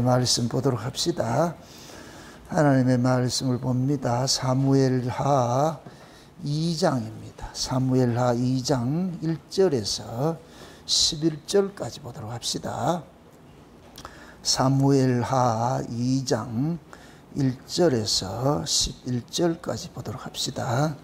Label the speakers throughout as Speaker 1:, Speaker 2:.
Speaker 1: 말씀 보도록 합시다. 하나님의 말씀을 봅니다. 사무엘하 2장입니다. 사무엘하 2장 1절에서 11절까지 보도록 합시다. 사무엘하 2장 1절에서 11절까지 보도록 합시다.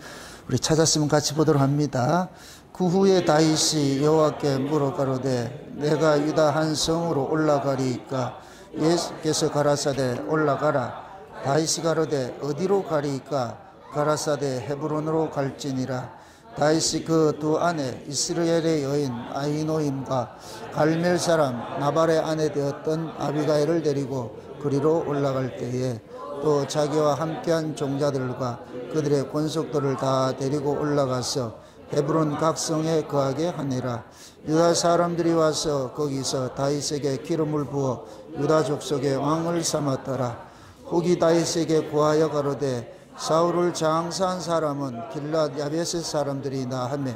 Speaker 1: 우리 찾았으면 같이 보도록 합니다. 그 후에 다윗이 여호와께 물어 가로되 내가 유다 한 성으로 올라가리이까? 예수께서 가라사대 올라가라. 다윗이 가로되 어디로 가리이까? 가라사대 헤브론으로 갈지니라. 다윗이 그 두 아내 이스라엘의 여인 아히노임과 갈멜 사람 나발의 아내 되었던 아비가일을 데리고 그리로 올라갈 때에 또 자기와 함께한 종자들과 그들의 권속들을 다 데리고 올라가서 헤브론 각성에 거하게 하니라. 유다 사람들이 와서 거기서 다윗에게 기름을 부어 유다 족속의 왕을 삼았더라. 후기 다윗에게 고하여 가로되 사울을 장사한 사람은 길랏 야베스 사람들이나 하며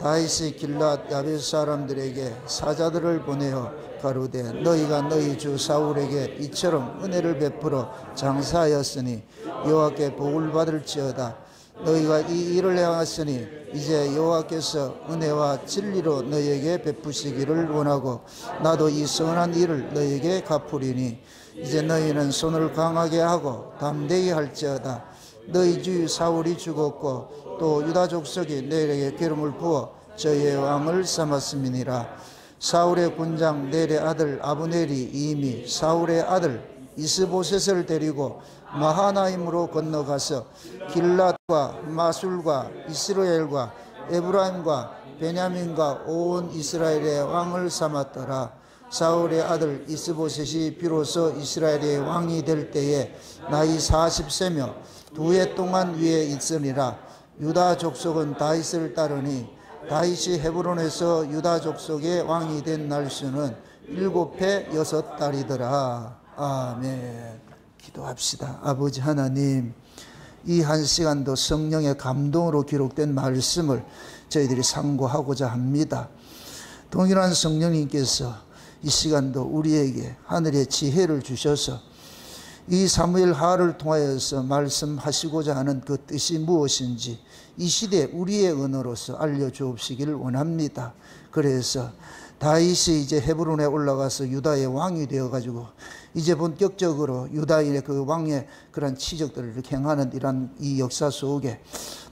Speaker 1: 다윗이 길랏 야베스 사람들에게 사자들을 보내어 가로되 너희가 너희 주 사울에게 이처럼 은혜를 베풀어 장사하였으니 여호와께 복을 받을지어다. 너희가 이 일을 행하였으니 이제 여호와께서 은혜와 진리로 너희에게 베푸시기를 원하고 나도 이 선한 일을 너희에게 갚으리니 이제 너희는 손을 강하게 하고 담대히 할지어다. 너희 주 사울이 죽었고 또 유다 족속이 내일에게 기름을 부어 저희의 왕을 삼았음이니라. 사울의 군장 넬의 아들 아브넬이 이미 사울의 아들 이스보셋을 데리고 마하나임으로 건너가서 길랏과 마술과 이스라엘과 에브라임과 베냐민과 온 이스라엘의 왕을 삼았더라. 사울의 아들 이스보셋이 비로소 이스라엘의 왕이 될 때에 나이 40세며 2해 동안 위에 있으니라. 유다 족속은 다윗을 따르니 다윗이 헤브론에서 유다 족속의 왕이 된 날수는 7해 6달이더라. 아멘. 기도합시다. 아버지 하나님, 이 한 시간도 성령의 감동으로 기록된 말씀을 저희들이 상고하고자 합니다. 동일한 성령님께서 이 시간도 우리에게 하늘의 지혜를 주셔서 이 사무엘하를 통하여서 말씀하시고자 하는 그 뜻이 무엇인지 이 시대 우리의 언어로서 알려주옵시기를 원합니다. 그래서 다윗이 이제 헤브론에 올라가서 유다의 왕이 되어가지고 이제 본격적으로 유다인의 그 왕의 그런 치적들을 행하는 이런 이 역사 속에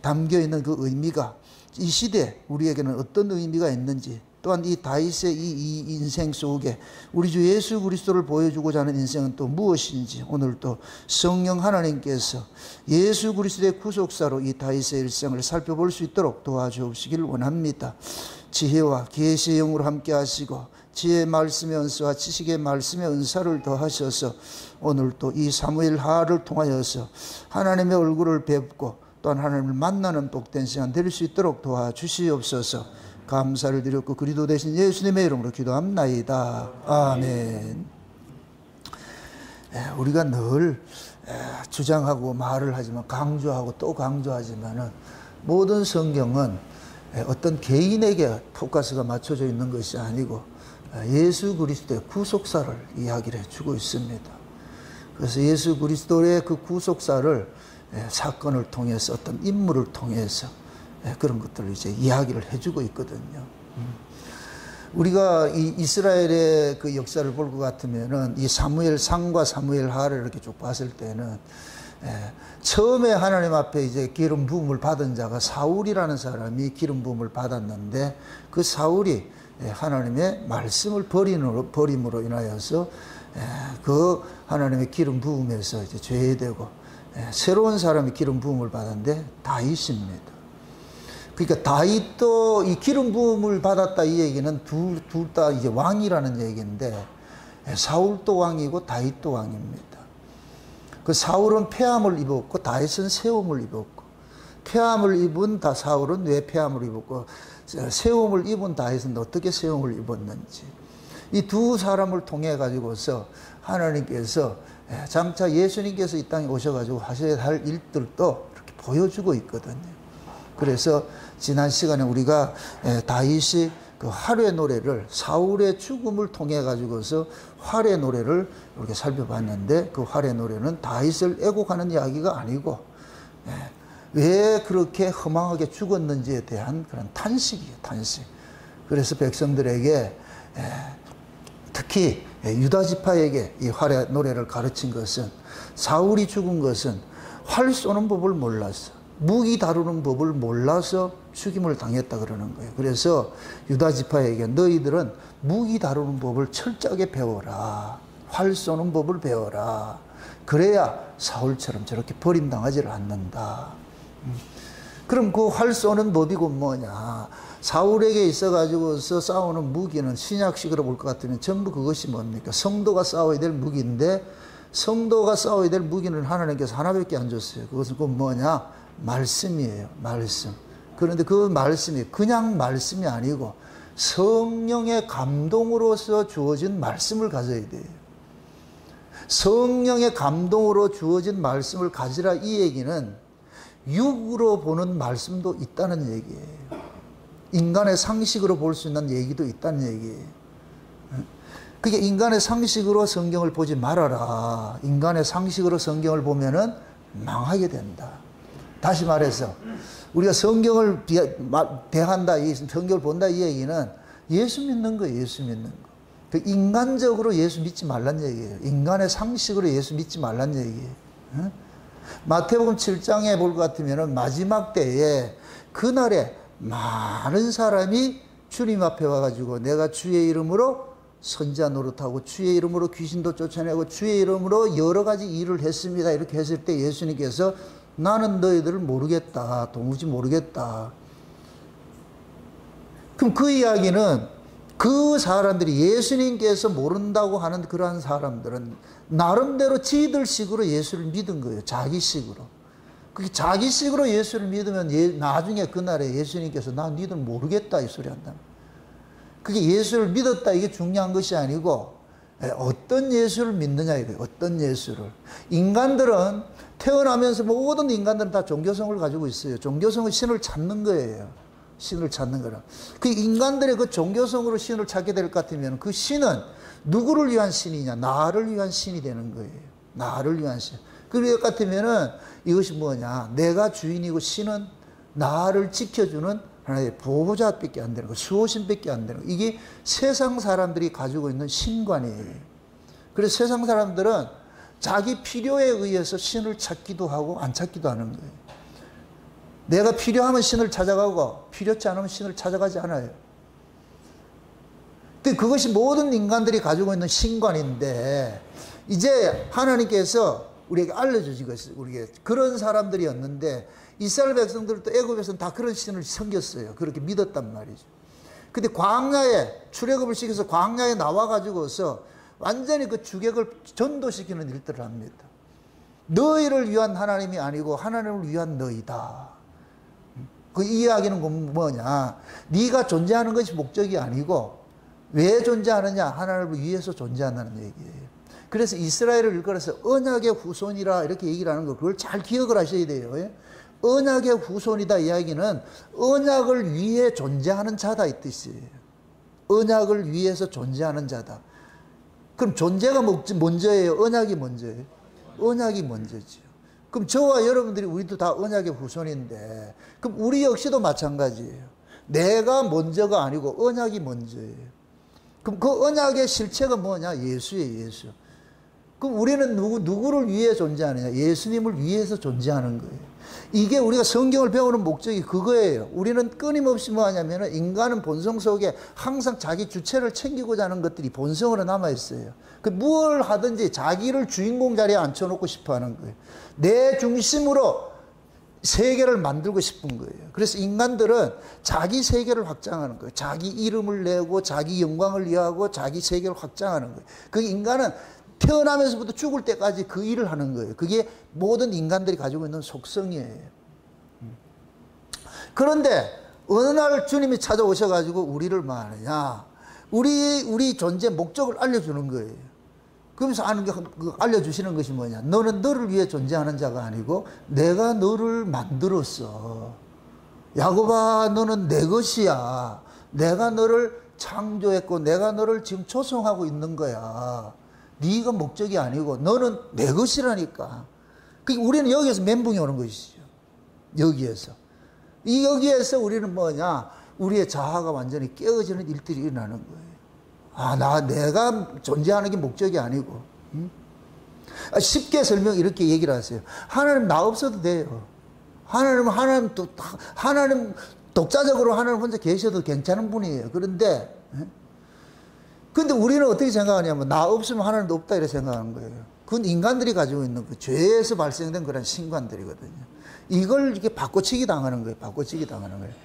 Speaker 1: 담겨있는 그 의미가 이 시대 우리에게는 어떤 의미가 있는지, 또한 이 다윗의 이 인생 속에 우리 주 예수 그리스도를 보여주고자 하는 인생은 또 무엇인지 오늘 또 성령 하나님께서 예수 그리스도의 구속사로 이 다윗의 일생을 살펴볼 수 있도록 도와주시기를 원합니다. 지혜와 계시의 영으로 함께 하시고 지혜의 말씀의 은사와 지식의 말씀의 은사를 더하셔서 오늘 또 이 사무엘하를 통하여서 하나님의 얼굴을 뵙고 또한 하나님을 만나는 복된 시간 될 수 있도록 도와주시옵소서. 감사를 드렸고 그리스도 되신 예수님의 이름으로 기도합나이다. 아멘. 우리가 늘 주장하고 말을 하지만 강조하고 또 강조하지만은 모든 성경은 어떤 개인에게 포커스가 맞춰져 있는 것이 아니고 예수 그리스도의 구속사를 이야기를 해주고 있습니다. 그래서 예수 그리스도의 그 구속사를 사건을 통해서 어떤 인물을 통해서 그런 것들을 이제 이야기를 해주고 있거든요. 우리가 이 이스라엘의 그 역사를 볼 것 같으면은 이 사무엘상과 사무엘하를 이렇게 쭉 봤을 때는 처음에 하나님 앞에 이제 기름 부음을 받은 자가 사울이라는 사람이 기름 부음을 받았는데 그 사울이 하나님의 말씀을 버림으로 인하여서 그 하나님의 기름 부음에서 이제 죄되고 새로운 사람이 기름 부음을 받았는데 다윗입니다. 그러니까 다윗도 이 기름 부음을 받았다 이 얘기는 둘 다 이제 왕이라는 얘기인데 사울도 왕이고 다윗도 왕입니다. 그 사울은 폐함을 입었고 다윗은 세움을 입었고, 폐함을 입은 사울은 왜 폐함을 입었고 세움을 입은 다윗은 어떻게 세움을 입었는지 이 두 사람을 통해 가지고서 하나님께서 장차 예수님께서 이 땅에 오셔가지고 하셔야 할 일들도 이렇게 보여주고 있거든요. 그래서 지난 시간에 우리가 다윗이 그 활의 노래를 사울의 죽음을 통해 가지고서 활의 노래를 이렇게 살펴봤는데 그 활의 노래는 다윗을 애곡하는 이야기가 아니고 왜 그렇게 허망하게 죽었는지에 대한 그런 탄식이에요. 탄식. 그래서 백성들에게 특히 유다 지파에게 이 활의 노래를 가르친 것은 사울이 죽은 것은 활 쏘는 법을 몰랐어. 무기 다루는 법을 몰라서 죽임을 당했다 그러는 거예요. 그래서 유다 지파에게 너희들은 무기 다루는 법을 철저하게 배워라. 활 쏘는 법을 배워라. 그래야 사울처럼 저렇게 버림당하지를 않는다. 그럼 그 활 쏘는 법이고 뭐냐. 사울에게 있어가지고서 싸우는 무기는 신약식으로 볼 것 같으면 전부 그것이 뭡니까? 성도가 싸워야 될 무기인데 성도가 싸워야 될 무기는 하나님께서 하나밖에 안 줬어요. 그것은 그 뭐냐? 말씀이에요. 말씀. 그런데 그 말씀이 그냥 말씀이 아니고 성령의 감동으로서 주어진 말씀을 가져야 돼요. 성령의 감동으로 주어진 말씀을 가지라 이 얘기는 육으로 보는 말씀도 있다는 얘기예요. 인간의 상식으로 볼 수 있는 얘기도 있다는 얘기예요. 그게 인간의 상식으로 성경을 보지 말아라. 인간의 상식으로 성경을 보면은 망하게 된다. 다시 말해서 우리가 성경을 대한다, 성경을 본다 이 얘기는 예수 믿는 거예요. 예수 믿는 거. 그 인간적으로 예수 믿지 말란 얘기예요. 인간의 상식으로 예수 믿지 말란 얘기예요. 마태복음 7장에 볼 것 같으면 마지막 때에 그날에 많은 사람이 주님 앞에 와가지고 내가 주의 이름으로 선지자 노릇하고 주의 이름으로 귀신도 쫓아내고 주의 이름으로 여러 가지 일을 했습니다. 이렇게 했을 때 예수님께서 나는 너희들을 모르겠다. 도무지 모르겠다. 그럼 그 이야기는 그 사람들이 예수님께서 모른다고 하는 그러한 사람들은 나름대로 지들식으로 예수를 믿은 거예요. 자기식으로. 그게 자기식으로 예수를 믿으면 나중에 그날에 예수님께서 나 니들 모르겠다 이 소리 한다. 그게 예수를 믿었다 이게 중요한 것이 아니고 어떤 예수를 믿느냐 이거예요. 어떤 예수를. 인간들은 태어나면서 모든 인간들은 다 종교성을 가지고 있어요. 종교성은 신을 찾는 거예요. 신을 찾는 거라. 그 인간들의 그 종교성으로 신을 찾게 될 것 같으면 그 신은 누구를 위한 신이냐? 나를 위한 신이 되는 거예요. 나를 위한 신. 그럴 것 같으면은 이것이 뭐냐? 내가 주인이고 신은 나를 지켜주는 하나의 보호자밖에 안 되는 거, 수호신밖에 안 되는 거. 이게 세상 사람들이 가지고 있는 신관이에요. 그래서 세상 사람들은 자기 필요에 의해서 신을 찾기도 하고 안 찾기도 하는 거예요. 내가 필요하면 신을 찾아가고 필요치 않으면 신을 찾아가지 않아요. 근데 그것이 모든 인간들이 가지고 있는 신관인데 이제 하나님께서 우리에게 알려주신 것이 우리에게 그런 사람들이었는데 이스라엘 백성들도 애굽에서는 다 그런 신을 섬겼어요. 그렇게 믿었단 말이죠. 근데 광야에 출애굽을 시켜서 광야에 나와가지고서 완전히 그 주객을 전도시키는 일들을 합니다. 너희를 위한 하나님이 아니고 하나님을 위한 너희다. 그 이야기는 뭐냐? 네가 존재하는 것이 목적이 아니고 왜 존재하느냐? 하나님을 위해서 존재한다는 얘기예요. 그래서 이스라엘을 일컬어서 언약의 후손이라 이렇게 얘기를 하는 거 그걸 잘 기억을 하셔야 돼요. 언약의 후손이다 이야기는 언약을 위해 존재하는 자다 이 뜻이에요. 언약을 위해서 존재하는 자다. 그럼 존재가 먼저예요? 언약이 먼저예요? 언약이 먼저죠. 그럼 저와 여러분들이 우리도 다 언약의 후손인데 그럼 우리 역시도 마찬가지예요. 내가 먼저가 아니고 언약이 먼저예요. 그럼 그 언약의 실체가 뭐냐? 예수예요. 예수. 그럼 우리는 누구를 위해 존재하느냐? 예수님을 위해서 존재하는 거예요. 이게 우리가 성경을 배우는 목적이 그거예요. 우리는 끊임없이 뭐 하냐면 인간은 본성 속에 항상 자기 주체를 챙기고자 하는 것들이 본성으로 남아있어요. 그 무엇을 하든지 자기를 주인공 자리에 앉혀놓고 싶어 하는 거예요. 내 중심으로 세계를 만들고 싶은 거예요. 그래서 인간들은 자기 세계를 확장하는 거예요. 자기 이름을 내고 자기 영광을 위하고 자기 세계를 확장하는 거예요. 그 인간은 태어나면서부터 죽을 때까지 그 일을 하는 거예요. 그게 모든 인간들이 가지고 있는 속성이에요. 그런데 어느 날 주님이 찾아오셔가지고 우리를 말하느냐? 우리 존재 목적을 알려주는 거예요. 그러면서 알려주시는 것이 뭐냐? 너는 너를 위해 존재하는 자가 아니고 내가 너를 만들었어. 야곱아, 너는 내 것이야. 내가 너를 창조했고 내가 너를 지금 조성하고 있는 거야. 네가 목적이 아니고 너는 내 것이라니까. 그러니까 우리는 여기에서 멘붕이 오는 것이죠. 여기에서 우리는 뭐냐, 우리의 자아가 완전히 깨어지는 일들이 일어나는 거예요. 내가 존재하는 게 목적이 아니고. 쉽게 이렇게 얘기를 하세요. 하나님 나 없어도 돼요. 하나님 독자적으로 하나님 혼자 계셔도 괜찮은 분이에요. 그런데 우리는 어떻게 생각하냐면 나 없으면 하나님도 없다 이렇게 생각하는 거예요. 그건 인간들이 가지고 있는 그 죄에서 발생된 그런 신관들이거든요. 이걸 이렇게 바꿔치기 당하는 거예요.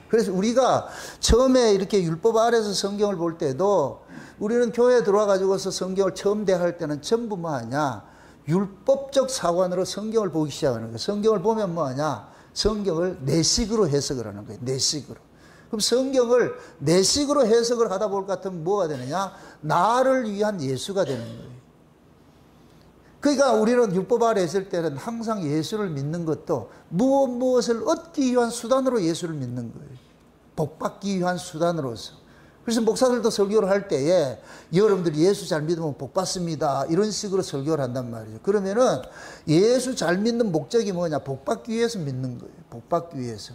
Speaker 1: 그래서 우리가 처음에 이렇게 율법 아래서 성경을 볼 때도 우리는 교회에 들어와 가지고서 성경을 처음 대할 때는 전부 뭐하냐, 율법적 사관으로 성경을 보기 시작하는 거예요. 성경을 보면 뭐하냐, 성경을 내식으로 해석을 하는 거예요. 내식으로. 그럼 성경을 내식으로 해석을 하다 볼 것 같으면 뭐가 되느냐, 나를 위한 예수가 되는 거예요. 그러니까 우리는 율법 아래 있을 때는 항상 예수를 믿는 것도 무엇을 얻기 위한 수단으로 예수를 믿는 거예요. 복받기 위한 수단으로서. 그래서 목사들도 설교를 할 때에 여러분들이 예수 잘 믿으면 복받습니다, 이런 식으로 설교를 한단 말이죠. 그러면은 예수 잘 믿는 목적이 뭐냐, 복받기 위해서 믿는 거예요. 복받기 위해서.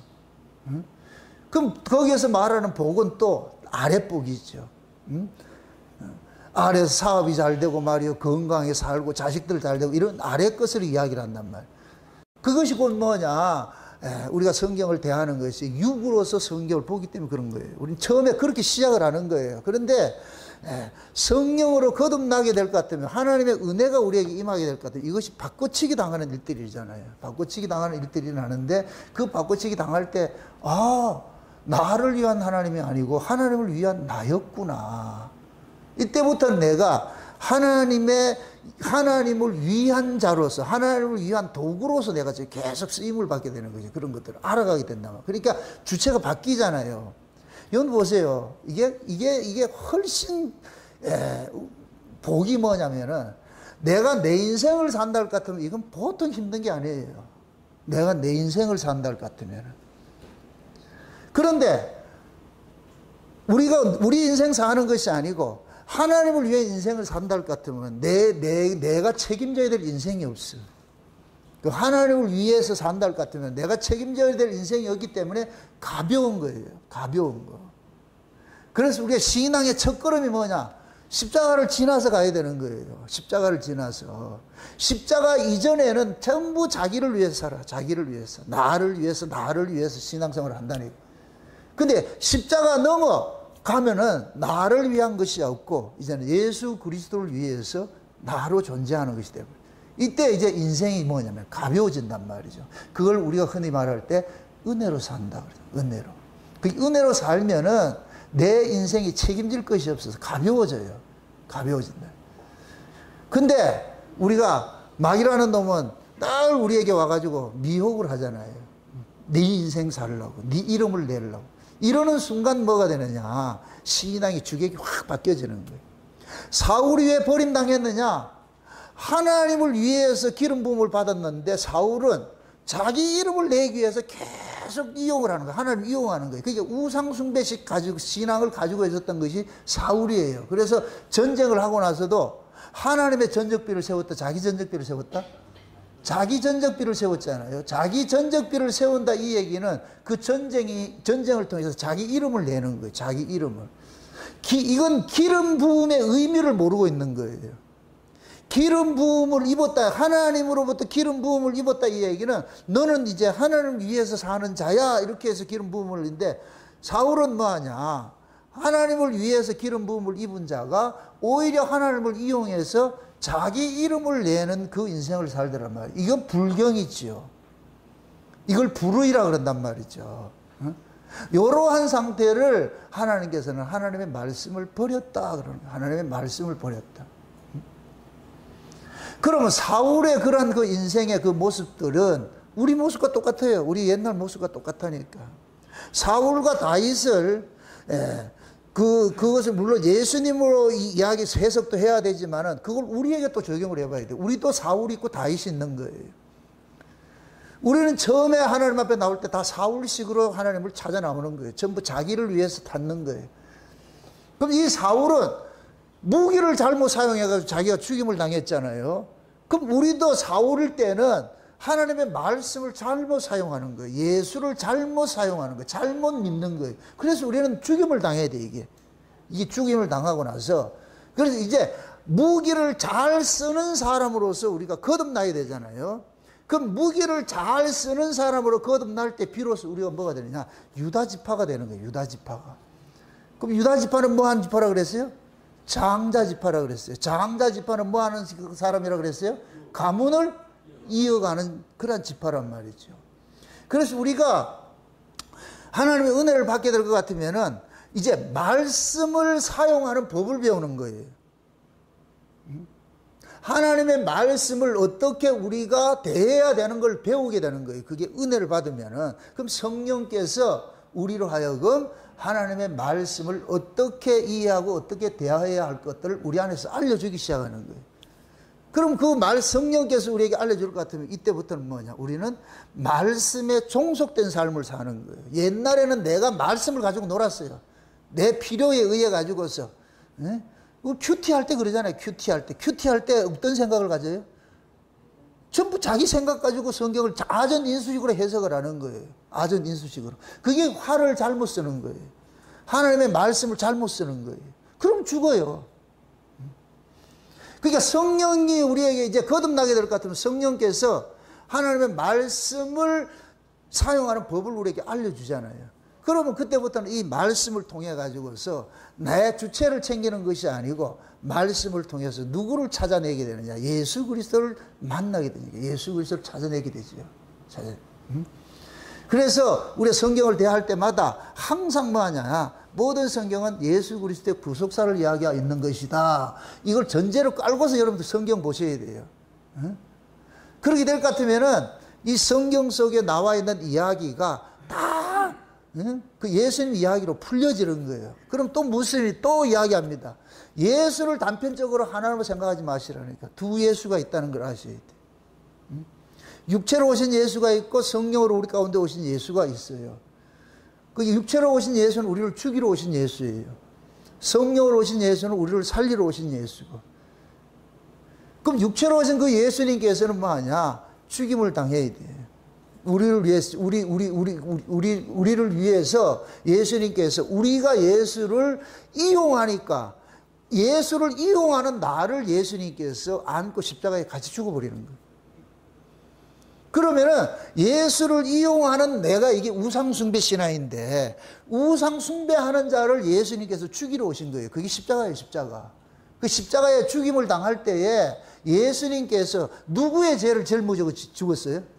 Speaker 1: 그럼 거기에서 말하는 복은 또 아랫복이죠. 아래에서 사업이 잘 되고 말이요, 건강하게 살고 자식들 잘 되고 이런 아래 것을 이야기를 한단 말이에요. 그것이 곧 뭐냐, 우리가 성경을 대하는 것이 육으로서 성경을 보기 때문에 그런 거예요. 우리는 처음에 그렇게 시작을 하는 거예요. 그런데 성령으로 거듭나게 될 것 같으면, 하나님의 은혜가 우리에게 임하게 될 것 같으면, 이것이 바꿔치기 당하는 일들이잖아요. 바꿔치기 당하는 일들이 나는데, 그 바꿔치기 당할 때 나를 위한 하나님이 아니고 하나님을 위한 나였구나. 이때부터 내가 하나님을 위한 자로서, 하나님을 위한 도구로서 내가 계속 쓰임을 받게 되는 거죠. 그런 것들을 알아가게 된다. 그러니까 주체가 바뀌잖아요. 여러분 보세요. 이게 훨씬 복이 뭐냐면은, 내가 내 인생을 산다 할 것 같으면 이건 보통 힘든 게 아니에요. 내가 내 인생을 산다 할 것 같으면. 그런데 우리가 우리 인생 사는 것이 아니고 하나님을 위해 인생을 산다 할 것 같으면 내가 책임져야 될 인생이 없어. 그 하나님을 위해서 산다 할 것 같으면 내가 책임져야 될 인생이 없기 때문에 가벼운 거예요. 가벼운 거. 그래서 우리가 신앙의 첫걸음이 뭐냐? 십자가를 지나서 가야 되는 거예요. 십자가를 지나서. 십자가 이전에는 전부 자기를 위해서 살아. 자기를 위해서. 나를 위해서 신앙생활을 한다니까. 근데 십자가 넘어가면은 나를 위한 것이 없고 이제는 예수 그리스도를 위해서 나로 존재하는 것이 되고, 이때 이제 인생이 뭐냐면 가벼워진단 말이죠. 그걸 우리가 흔히 말할 때 은혜로 산다 그래요. 은혜로. 그 은혜로 살면은 내 인생이 책임질 것이 없어서 가벼워져요. 가벼워진다. 근데 우리가 마귀라는 놈은 늘 우리에게 와가지고 미혹을 하잖아요. 네 인생 살려고, 네 이름을 내려고. 이러는 순간 뭐가 되느냐, 신앙의 주객이 확 바뀌어지는 거예요. 사울이 왜 버림당했느냐? 하나님을 위해서 기름 부음을 받았는데 사울은 자기 이름을 내기 위해서 계속 이용을 하는 거예요. 하나님을 이용하는 거예요. 그러니까 우상숭배식 신앙을 가지고 있었던 것이 사울이에요. 그래서 전쟁을 하고 나서도 하나님의 전적비를 세웠다, 자기 전적비를 세웠다? 자기 전적비를 세웠잖아요. 자기 전적비를 세운다, 이 얘기는 그 전쟁을 통해서 자기 이름을 내는 거예요. 자기 이름을. 이건 기름 부음의 의미를 모르고 있는 거예요. 기름 부음을 입었다, 하나님으로부터 기름 부음을 입었다, 이 얘기는 너는 이제 하나님을 위해서 사는 자야, 이렇게 해서 기름 부음을 입는데, 사울은 뭐하냐, 하나님을 위해서 기름 부음을 입은 자가 오히려 하나님을 이용해서 자기 이름을 내는 그 인생을 살더란 말이에요. 이건 불경이지요. 이걸 불의라 그런단 말이죠. 이러한 상태를 하나님께서는 하나님의 말씀을 버렸다 그러는 거예요. 하나님의 말씀을 버렸다. 그러면 사울의 그런 그 인생의 그 모습들은 우리 모습과 똑같아요. 우리 옛날 모습과 똑같다니까. 사울과 다윗을 그것을 물론 예수님으로 이야기 해석도 해야 되지만은 그걸 우리에게 또 적용을 해봐야 돼요. 우리도 사울이 있고 다윗이 있는 거예요. 우리는 처음에 하나님 앞에 나올 때 다 사울식으로 하나님을 찾아 나오는 거예요. 전부 자기를 위해서 찾는 거예요. 그럼 이 사울은 무기를 잘못 사용해가지고 자기가 죽임을 당했잖아요. 그럼 우리도 사울일 때는 하나님의 말씀을 잘못 사용하는 거예요. 예수를 잘못 사용하는 거예요. 잘못 믿는 거예요. 그래서 우리는 죽임을 당해야 돼, 이게. 이게 죽임을 당하고 나서. 그래서 이제 무기를 잘 쓰는 사람으로서 우리가 거듭나야 되잖아요. 그럼 무기를 잘 쓰는 사람으로 거듭날 때 비로소 우리가 뭐가 되느냐? 유다지파가 되는 거예요. 유다지파가. 그럼 유다지파는 뭐 하는 지파라고 그랬어요? 장자지파라고 그랬어요. 장자지파는 뭐 하는 사람이라고 그랬어요? 가문을 이어가는 그런 지파란 말이죠. 그래서 우리가 하나님의 은혜를 받게 될 것 같으면은 이제 말씀을 사용하는 법을 배우는 거예요. 하나님의 말씀을 어떻게 우리가 대해야 되는 걸 배우게 되는 거예요. 그게 은혜를 받으면은. 그럼 성령께서 우리로 하여금 하나님의 말씀을 어떻게 이해하고 어떻게 대해야 할 것들을 우리 안에서 알려주기 시작하는 거예요. 그럼 그 성령께서 우리에게 알려줄 것 같으면 이때부터는 뭐냐? 우리는 말씀에 종속된 삶을 사는 거예요. 옛날에는 내가 말씀을 가지고 놀았어요. 내 필요에 의해 가지고서. 네? 큐티할 때 그러잖아요. 큐티할 때 어떤 생각을 가져요? 전부 자기 생각 가지고 성경을 아전인수식으로 해석을 하는 거예요. 아전인수식으로. 그게 화를 잘못 쓰는 거예요. 하나님의 말씀을 잘못 쓰는 거예요. 그럼 죽어요. 그러니까 성령이 우리에게 이제 거듭나게 될 것 같으면 성령께서 하나님의 말씀을 사용하는 법을 우리에게 알려주잖아요. 그러면 그때부터는 이 말씀을 통해 가지고서 나의 주체를 챙기는 것이 아니고 말씀을 통해서 누구를 찾아내게 되느냐? 예수 그리스도를 만나게 되니까 예수 그리스도를 찾아내게 되죠. 그래서 우리 성경을 대할 때마다 항상 뭐 하냐? 모든 성경은 예수 그리스도의 구속사를 이야기하고 있는 것이다. 이걸 전제로 깔고서 여러분들 성경 보셔야 돼요. 그렇게 될 것 같으면은 이 성경 속에 나와 있는 이야기가 다 그 예수님 이야기로 풀려지는 거예요. 그럼 또 무슬림이 또 이야기합니다. 예수를 단편적으로 하나님으로 생각하지 마시라니까. 두 예수가 있다는 걸 아셔야 돼요. 육체로 오신 예수가 있고 성령으로 우리 가운데 오신 예수가 있어요. 그 육체로 오신 예수는 우리를 죽이러 오신 예수예요. 성령으로 오신 예수는 우리를 살리러 오신 예수고. 그럼 육체로 오신 그 예수님께서는 뭐 하냐? 죽임을 당해야 돼요. 우리를 위해서, 우리를 위해서 예수님께서 우리가 예수를 이용하니까 예수를 이용하는 나를 예수님께서 안고 십자가에 같이 죽어버리는 거예요. 그러면은 예수를 이용하는 내가 이게 우상숭배 신화인데 우상숭배하는 자를 예수님께서 죽이러 오신 거예요. 그게 십자가예요, 십자가. 그 십자가에 죽임을 당할 때에 예수님께서 누구의 죄를 짊어지고 죽었어요?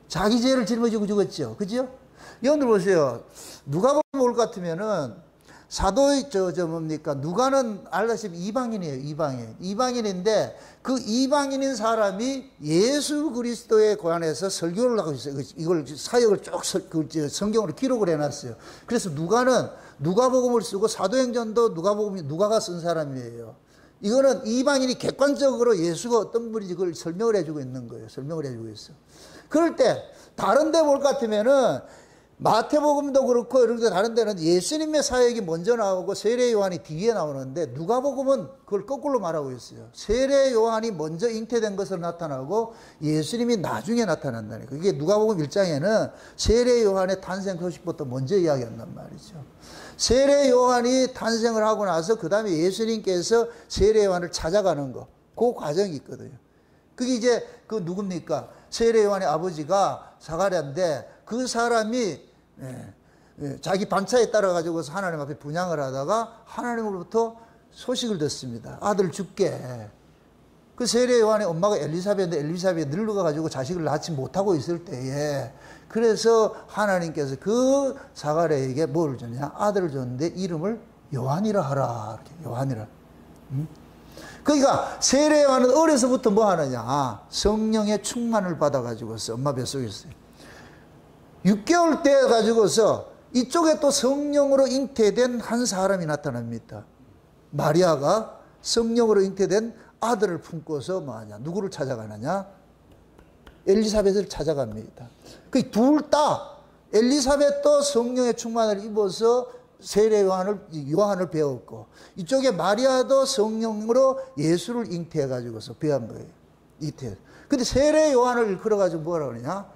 Speaker 1: 자기 죄를 짊어지고 죽었죠. 그죠? 여러분들 보세요. 누가 보면 올 것 같으면은 사도의 뭡니까? 누가는 알다시피 이방인이에요. 이방인인데 그 이방인인 사람이 예수 그리스도의 관해서 설교를 하고 있어요. 이걸 사역을 쭉 성경으로 기록을 해놨어요. 그래서 누가는 누가복음을 쓰고 사도행전도 누가가 쓴 사람이에요. 이거는 이방인이 객관적으로 예수가 어떤 분인지 그걸 설명을 해주고 있는 거예요. 설명을 해주고 있어. 그럴 때 다른 데 볼 것 같으면은 마태복음도 그렇고 이런 데 다른 데는 예수님의 사역이 먼저 나오고 세례 요한이 뒤에 나오는데 누가복음은 그걸 거꾸로 말하고 있어요. 세례 요한이 먼저 잉태된 것으로 나타나고 예수님이 나중에 나타난다는 거예요. 그게 누가복음 1장에는 세례 요한의 탄생 소식부터 먼저 이야기한단 말이죠. 세례 요한이 탄생을 하고 나서 그 다음에 예수님께서 세례 요한을 찾아가는 거, 그 과정이 있거든요. 그게 이제 그 누굽니까? 세례 요한의 아버지가 사가랴인데 그 사람이 자기 반차에 따라 가지고서 하나님 앞에 분향을 하다가 하나님으로부터 소식을 듣습니다. 아들 줄게. 그 세례 요한의 엄마가 엘리사벳인데 엘리사벳이 늙어가 가지고 자식을 낳지 못하고 있을 때에 그래서 하나님께서 그 사가랴에게 뭘 줬냐? 아들을 줬는데 이름을 요한이라 하라. 이렇게 요한이라. 그러니까 세례 요한은 어려서부터 뭐 하느냐? 성령의 충만을 받아 가지고서 엄마 뱃속에 있어요. 6개월 때 가지고서 이쪽에 또 성령으로 잉태된 한 사람이 나타납니다. 마리아가 성령으로 잉태된 아들을 품고서 뭐하냐? 누구를 찾아가느냐? 엘리사벳을 찾아갑니다. 그 둘 다 엘리사벳도 성령의 충만을 입어서 세례 요한을 배웠고, 이쪽에 마리아도 성령으로 예수를 잉태해 가지고서 배운 거예요. 잉태. 근데 세례 요한을 일컬어가지고 뭐라 그러냐?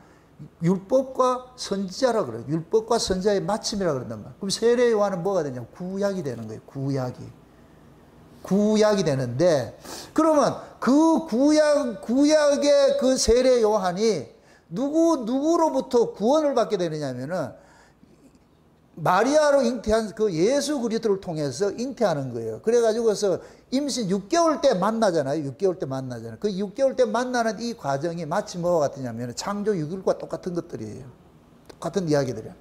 Speaker 1: 율법과 선지자라 그래요. 율법과 선지자의 마침이라 그런단 말이에요. 그럼 세례 요한은 뭐가 되냐? 구약이 되는 거예요. 구약이 되는데, 그러면 그 구약의 그 세례 요한이 누구로부터 구원을 받게 되느냐면은 마리아로 잉태한 그 예수 그리스도를 통해서 잉태하는 거예요. 그래가지고서 임신 6개월 때 만나잖아요. 6개월 때 만나잖아요. 그 6개월 때 만나는 이 과정이 마치 뭐와 같으냐면 창조 6일과 똑같은 것들이에요. 똑같은 이야기들이에요.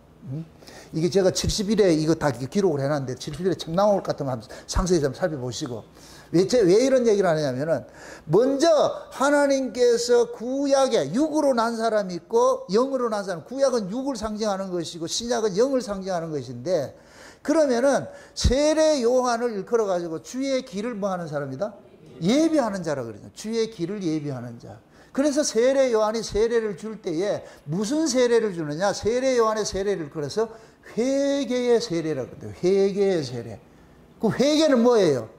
Speaker 1: 이게 제가 70일에 이거 다 기록을 해놨는데 70일에 책 나올 것 같으면 상세히 좀 살펴보시고. 왜 이런 얘기를 하냐면은 먼저 하나님께서 구약에 육으로 난 사람이 있고 영으로 난 사람, 구약은 육을 상징하는 것이고 신약은 영을 상징하는 것인데, 그러면은 세례 요한을 일컬어 가지고 주의 길을 뭐 하는 사람이다? 예비하는 자라 그러죠. 주의 길을 예비하는 자. 그래서 세례 요한이 세례를 줄 때에 무슨 세례를 주느냐? 세례 요한의 세례를 그래서 회개의 세례라고 그래요. 회개의 세례. 그 회개는 뭐예요?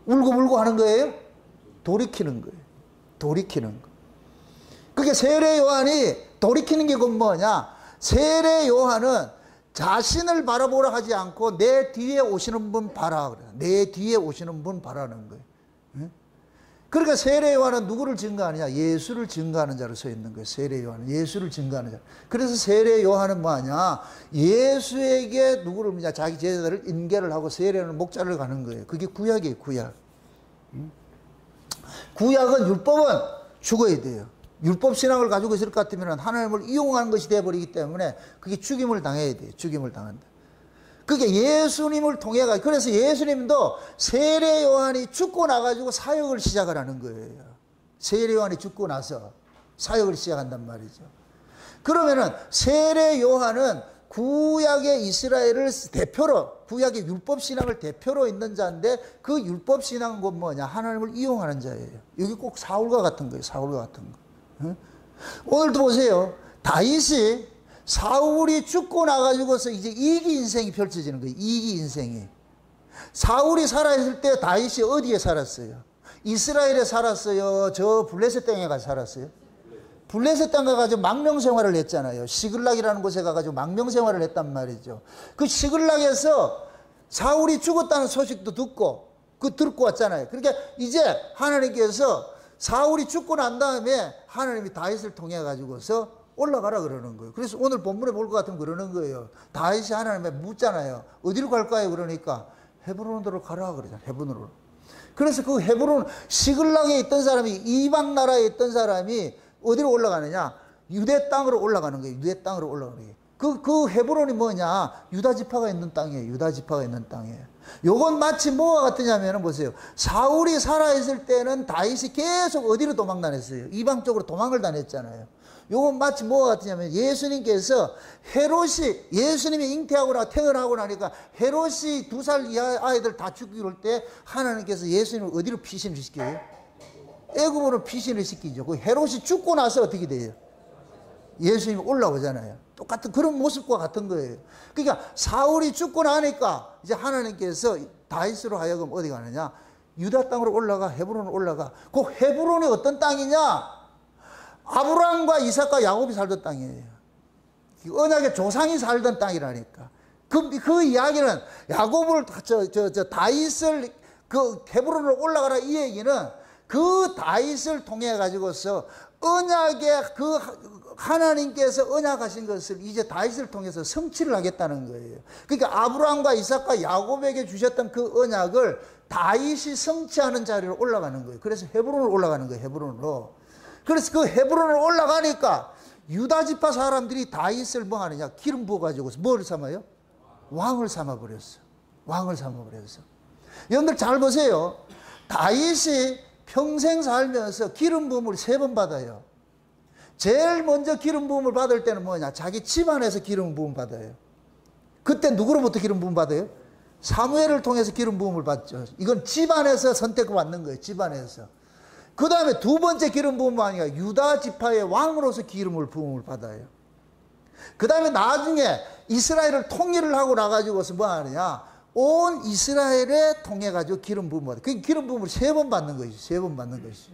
Speaker 1: 울고불고 하는 거예요? 돌이키는 거예요. 돌이키는 거. 그게 세례 요한이 돌이키는 게 그건 뭐냐? 세례 요한은 자신을 바라보라 하지 않고 내 뒤에 오시는 분 봐라 그래요. 내 뒤에 오시는 분 봐라는 거예요. 그러니까 세례 요한은 누구를 증거하느냐? 예수를 증거하는 자로 서 있는 거예요. 세례 요한은 예수를 증거하는 자. 그래서 세례 요한은 뭐하냐? 예수에게 누구를 믿냐? 자기 제자들을 인계를 하고 세례는 목자를 가는 거예요. 그게 구약이에요. 구약. 구약은 율법은 죽어야 돼요. 율법 신앙을 가지고 있을 것 같으면 하나님을 이용하는 것이 되어버리기 때문에 그게 죽임을 당해야 돼요. 죽임을 당한다. 그게 예수님을 통해 가. 그래서 예수님도 세례 요한이 죽고 나가지고 사역을 시작을 하는 거예요. 세례 요한이 죽고 나서 사역을 시작한단 말이죠. 그러면은 세례 요한은 구약의 이스라엘을 대표로, 구약의 율법 신앙을 대표로 있는 자인데, 그 율법 신앙은 곧 뭐냐? 하나님을 이용하는 자예요. 여기 꼭 사울과 같은 거예요. 사울과 같은 거. 응? 오늘도 보세요. 다윗이 사울이 죽고 나가지고서 이제 이기 인생이 펼쳐지는 거예요. 이기 인생이. 사울이 살아있을 때 다윗이 어디에 살았어요? 이스라엘에 살았어요? 저 블레셋 땅에 가서 살았어요? 블레셋 땅에 가가지고 망명 생활을 했잖아요. 시글락이라는 곳에 가가지고 망명 생활을 했단 말이죠. 그 시글락에서 사울이 죽었다는 소식도 듣고 왔잖아요. 그러니까 이제 하나님께서 사울이 죽고 난 다음에 하나님이 다윗을 통해 가지고서 올라가라 그러는 거예요. 그래서 오늘 본문에 볼 것 같으면 그러는 거예요. 다윗이 하나님에 묻잖아요. 어디로 갈까요? 그러니까 헤브론으로 가라 그러잖아요. 헤브론으로. 그래서 그 헤브론, 시글락에 있던 사람이, 이방 나라에 있던 사람이 어디로 올라가느냐? 유대 땅으로 올라가는 거예요. 유대 땅으로 올라가는 거예요. 그 헤브론이 뭐냐? 유다 지파가 있는 땅이에요. 유다 지파가 있는 땅이에요. 요건 마치 뭐와 같으냐면 보세요. 사울이 살아있을 때는 다윗이 계속 어디로 도망 다녔어요? 이방 쪽으로 도망을 다녔잖아요. 요건 마치 뭐와 같으냐면 예수님께서 헤롯이, 예수님이 잉태하고 태어나고 나니까 헤롯이 2살 이하 아이들 다 죽일 때 하나님께서 예수님을 어디로 피신을 시켜요? 애굽으로 피신을 시키죠. 그 헤롯이 죽고 나서 어떻게 돼요? 예수님이 올라오잖아요. 똑같은 그런 모습과 같은 거예요. 그러니까 사울이 죽고 나니까 이제 하나님께서 다윗으로 하여금 어디 가느냐? 유다 땅으로 올라가, 헤브론으로 올라가. 그 헤브론이 어떤 땅이냐? 아브라함과 이삭과 야곱이 살던 땅이에요. 언약의 조상이 살던 땅이라니까. 그 이야기는 야곱을 다윗을 그 헤브론으로 올라가라 이 얘기는 그 다윗을 통해 가지고서 언약의 그 하나님께서 언약하신 것을 이제 다윗을 통해서 성취를 하겠다는 거예요. 그러니까 아브라함과 이삭과 야곱에게 주셨던 그 언약을 다윗이 성취하는 자리로 올라가는 거예요. 그래서 헤브론으로 올라가는 거예요. 헤브론으로. 그래서 그 헤브론으로 올라가니까 유다 지파 사람들이 다윗을 뭐 하느냐? 기름 부어 가지고 뭘 삼아요? 왕을 삼아 버렸어. 왕을 삼아 버렸어. 여러분들 잘 보세요. 다윗이 평생 살면서 기름 부음을 3번 받아요. 제일 먼저 기름 부음을 받을 때는 뭐냐? 자기 집안에서 기름 부음 받아요. 그때 누구로부터 기름 부음 받아요? 사무엘을 통해서 기름 부음을 받죠. 이건 집안에서 선택받는 거예요. 집안에서. 그 다음에 두 번째 기름 부음은 아니라 유다 지파의 왕으로서 기름을 부음을 받아요. 그 다음에 나중에 이스라엘을 통일을 하고 나가지고서 뭐 하느냐, 온 이스라엘에 통해가지고 기름 부음을 받아요. 그 기름 부음을 3번 받는 것이죠. 3번 받는 것이죠.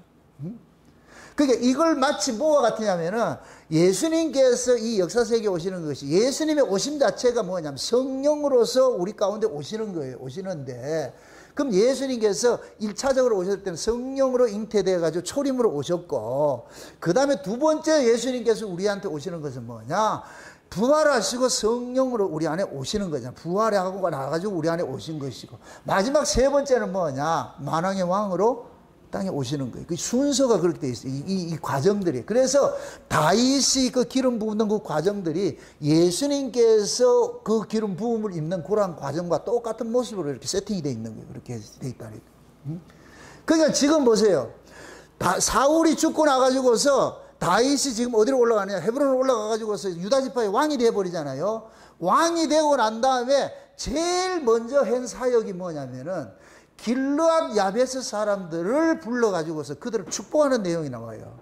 Speaker 1: 그러니까 이걸 마치 뭐와 같으냐면은 예수님께서 이 역사세계에 오시는 것이, 예수님의 오심 자체가 뭐냐면 성령으로서 우리 가운데 오시는 거예요. 오시는데, 그럼 예수님께서 1차적으로 오셨을 때는 성령으로 잉태되어가지고 초림으로 오셨고, 그 다음에 두 번째 예수님께서 우리한테 오시는 것은 뭐냐, 부활하시고 성령으로 우리 안에 오시는 거잖아. 부활하고 나가지고 우리 안에 오신 것이고, 마지막 세 번째는 뭐냐, 만왕의 왕으로 땅에 오시는 거예요. 그 순서가 그렇게 되어 있어요. 이 과정들이. 그래서 다윗이 그 기름 부는 그 과정들이 예수님께서 그 기름 부음을 입는 그런 과정과 똑같은 모습으로 이렇게 세팅이 되어 있는 거예요. 그렇게 되어 있다니까. 그러니까 지금 보세요. 사울이 죽고 나가지고서 다윗이 지금 어디로 올라가느냐, 헤브론으로 올라가가지고서 유다 지파의 왕이 되어버리잖아요. 왕이 되고 난 다음에 제일 먼저 한 사역이 뭐냐면은 길르앗 야베스 사람들을 불러가지고서 그들을 축복하는 내용이 나와요.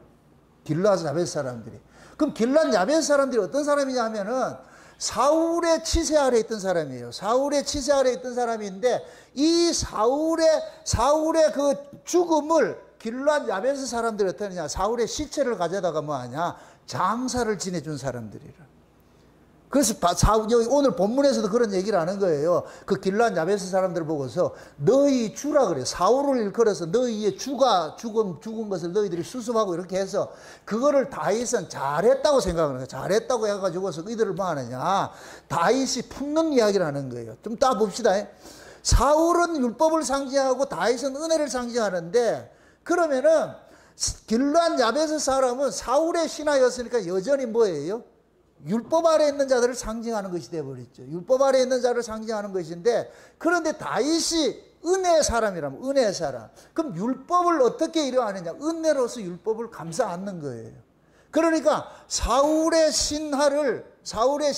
Speaker 1: 길르앗 야베스 사람들이. 그럼 길르앗 야베스 사람들이 어떤 사람이냐 하면은 사울의 치세 아래 있던 사람이에요. 사울의 치세 아래 있던 사람인데, 이 사울의 그 죽음을 길르앗 야베스 사람들이 어떻게 하느냐, 사울의 시체를 가져다가 뭐하냐, 장사를 지내준 사람들이라. 그래서 오늘 본문에서도 그런 얘기를 하는 거예요. 그 길르앗 야베스 사람들을 보고서 너희 주라 그래요. 사울을 일컬어서 너희의 주가 죽은 것을 너희들이 수습하고 이렇게 해서 그거를 다윗은 잘했다고 생각하는 거예요. 잘했다고 해가지고서 이들을 뭐 하느냐, 다윗이 품는 이야기를 하는 거예요. 좀 따봅시다. 사울은 율법을 상징하고 다윗은 은혜를 상징하는데, 그러면은 길르앗 야베스 사람은 사울의 신하였으니까 여전히 뭐예요? 율법 아래 있는 자들을 상징하는 것이 되어버렸죠. 율법 아래 있는 자를 상징하는 것인데, 그런데 다윗이 은혜의 사람이라면 은혜의 사람. 그럼 율법을 어떻게 이루어하느냐? 은혜로서 율법을 감싸 안는 거예요. 그러니까 사울의 신하를, 사울의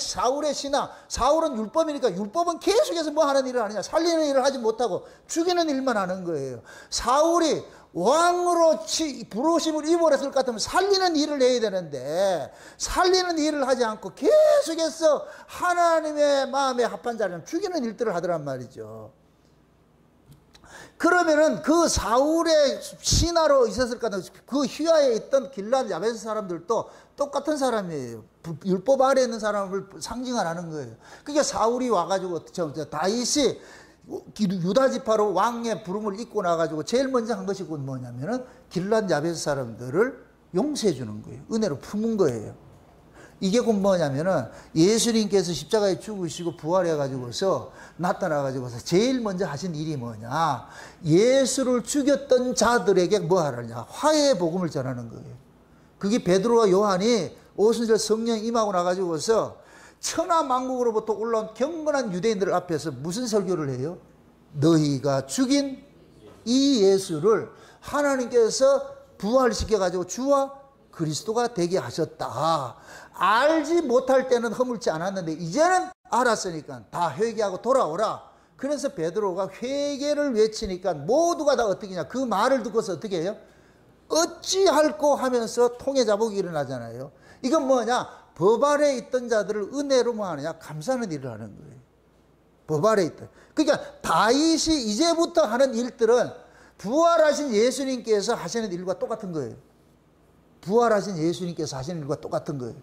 Speaker 1: 신하, 사울은 율법이니까 율법은 계속해서 뭐 하는 일을 하느냐? 살리는 일을 하지 못하고 죽이는 일만 하는 거예요. 사울이 왕으로 부르심을 입어냈을 것 같으면 살리는 일을 해야 되는데, 살리는 일을 하지 않고 계속해서 하나님의 마음에 합한 자는 죽이는 일들을 하더란 말이죠. 그러면은 그 사울의 신하로 있었을 것 같은 그 휘하에 있던 길르앗 야베스 사람들도 똑같은 사람이에요. 율법 아래에 있는 사람을 상징하는 거예요. 그러니까 사울이 와가지고 다윗이 유다 지파로 왕의 부름을 입고 나가지고 제일 먼저 한 것이 뭐냐면은 길르앗 야베스 사람들을 용서해 주는 거예요. 은혜로 품은 거예요. 이게 곧 뭐냐면은 예수님께서 십자가에 죽으시고 부활해 가지고서 나타나 가지고서 제일 먼저 하신 일이 뭐냐, 예수를 죽였던 자들에게 뭐 하느냐, 화해의 복음을 전하는 거예요. 그게 베드로와 요한이 오순절 성령이 임하고 나 가지고서 천하 만국으로부터 올라온 경건한 유대인들 앞에서 무슨 설교를 해요? 너희가 죽인 이 예수를 하나님께서 부활시켜가지고 주와 그리스도가 되게 하셨다. 알지 못할 때는 허물지 않았는데 이제는 알았으니까 다 회개하고 돌아오라. 그래서 베드로가 회개를 외치니까 모두가 다 어떻게 하냐, 그 말을 듣고서 어떻게 해요? 어찌할꼬 하면서 통해 자복이 일어나잖아요. 이건 뭐냐, 법 아래에 있던 자들을 은혜로 뭐 하느냐, 감싸는 일을 하는 거예요. 법 아래에 있다. 그러니까 다윗이 이제부터 하는 일들은 부활하신 예수님께서 하시는 일과 똑같은 거예요. 부활하신 예수님께서 하시는 일과 똑같은 거예요.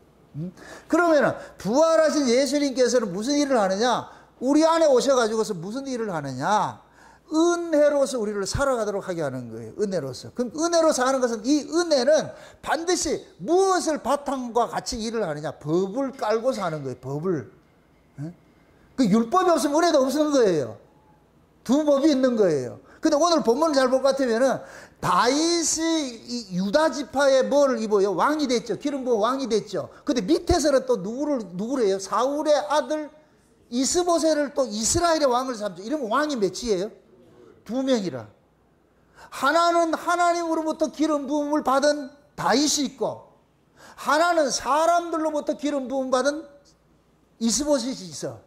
Speaker 1: 그러면은 부활하신 예수님께서는 무슨 일을 하느냐, 우리 안에 오셔가지고서 무슨 일을 하느냐, 은혜로서 우리를 살아가도록 하게 하는 거예요. 은혜로서. 그럼 은혜로서 하는 것은, 이 은혜는 반드시 무엇을 바탕과 같이 일을 하느냐, 법을 깔고서 하는 거예요. 법을. 그 율법이 없으면 은혜도 없는 거예요. 두 법이 있는 거예요. 근데 오늘 본문을 잘 볼 것 같으면은 다윗이 이 유다 지파에 뭐를 입어요? 왕이 됐죠. 기름 부어 왕이 됐죠. 근데 밑에서는 또 누구래요? 사울의 아들 이스보셋을 또 이스라엘의 왕을 삼죠. 이러면 왕이 몇이에요? 2명이라. 하나는 하나님으로부터 기름 부음을 받은 다윗이 있고, 하나는 사람들로부터 기름 부음 받은 이스보셋이 있어.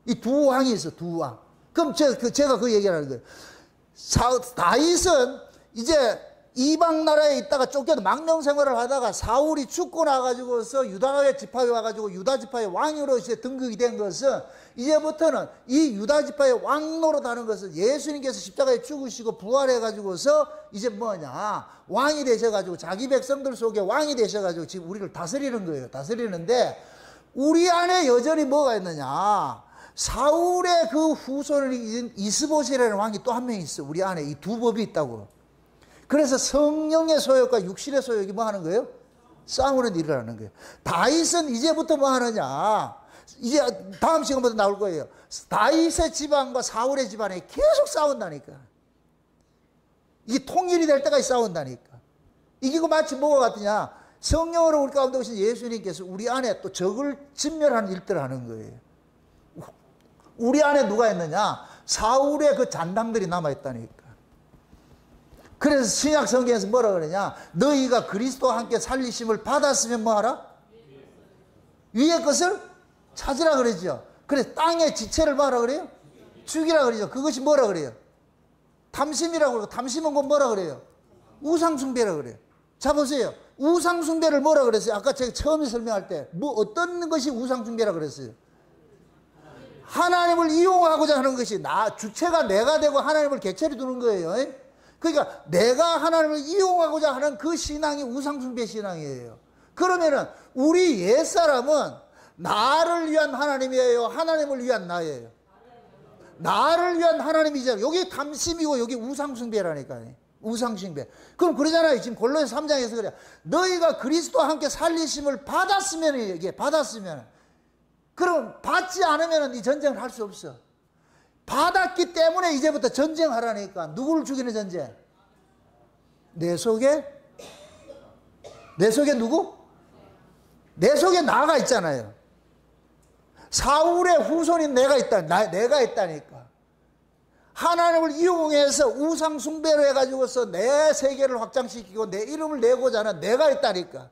Speaker 1: 이 두 왕이 있어, 두 왕. 그럼 제가 그 얘기를 하는 거예요. 다윗은 이제 이방 나라에 있다가 쫓겨도 망명 생활을 하다가 사울이 죽고 나가지고서 유다의 지파에 와가지고 유다 지파의 왕으로 이제 등극이 된 것은 이제부터는 이 유다 지파의 왕 노릇하는 것은 예수님께서 십자가에 죽으시고 부활해가지고서 이제 뭐냐 왕이 되셔가지고 자기 백성들 속에 왕이 되셔가지고 지금 우리를 다스리는 거예요. 다스리는데 우리 안에 여전히 뭐가 있느냐, 사울의 그 후손인 이스보셋이라는 왕이 또 한 명 있어. 우리 안에 이 두 법이 있다고. 그래서 성령의 소욕과 육신의 소욕이 뭐 하는 거예요? 싸우는 일을 하는 거예요. 다윗은 이제부터 뭐 하느냐, 이제 다음 시간부터 나올 거예요. 다윗의 집안과 사울의 집안에 계속 싸운다니까. 이게 통일이 될 때까지 싸운다니까. 이기고 마치 뭐가 같으냐, 성령으로 우리 가운데 오신 예수님께서 우리 안에 또 적을 진멸하는 일들을 하는 거예요. 우리 안에 누가 있느냐, 사울의 그 잔당들이 남아있다니까. 그래서 신약 성경에서 뭐라 그러냐, 너희가 그리스도와 함께 살리심을 받았으면 뭐하라? 위의 것을 찾으라 그러죠. 그래서 땅의 지체를 뭐라 그래요? 죽이라 그러죠. 그것이 뭐라 그래요? 탐심이라고 그러고, 탐심은 곧 뭐라 그래요? 우상숭배라 그래요. 자 보세요, 우상숭배를 뭐라 그랬어요? 아까 제가 처음에 설명할 때 뭐 어떤 것이 우상숭배라 그랬어요? 하나님을 이용하고자 하는 것이, 주체가 내가 되고 하나님을 객체로 두는 거예요. 그러니까 내가 하나님을 이용하고자 하는 그 신앙이 우상숭배 신앙이에요. 그러면은 우리 옛사람은 나를 위한 하나님이에요, 하나님을 위한 나예요? 나를 위한 하나님이잖아요. 여기 탐심이고 여기 우상숭배라니까요. 우상숭배. 그럼 그러잖아요. 지금 골로새 3장에서 그래요. 너희가 그리스도와 함께 살리심을 받았으면, 이게 받았으면, 그럼 받지 않으면 이 전쟁을 할 수 없어. 받았기 때문에 이제부터 전쟁하라니까. 누구를 죽이는 전쟁? 내 속에 누구? 내 속에 나가 있잖아요. 사울의 후손인 내가 있다니까. 하나님을 이용해서 우상 숭배를 해가지고서 내 세계를 확장시키고 내 이름을 내고자 하는 내가 있다니까.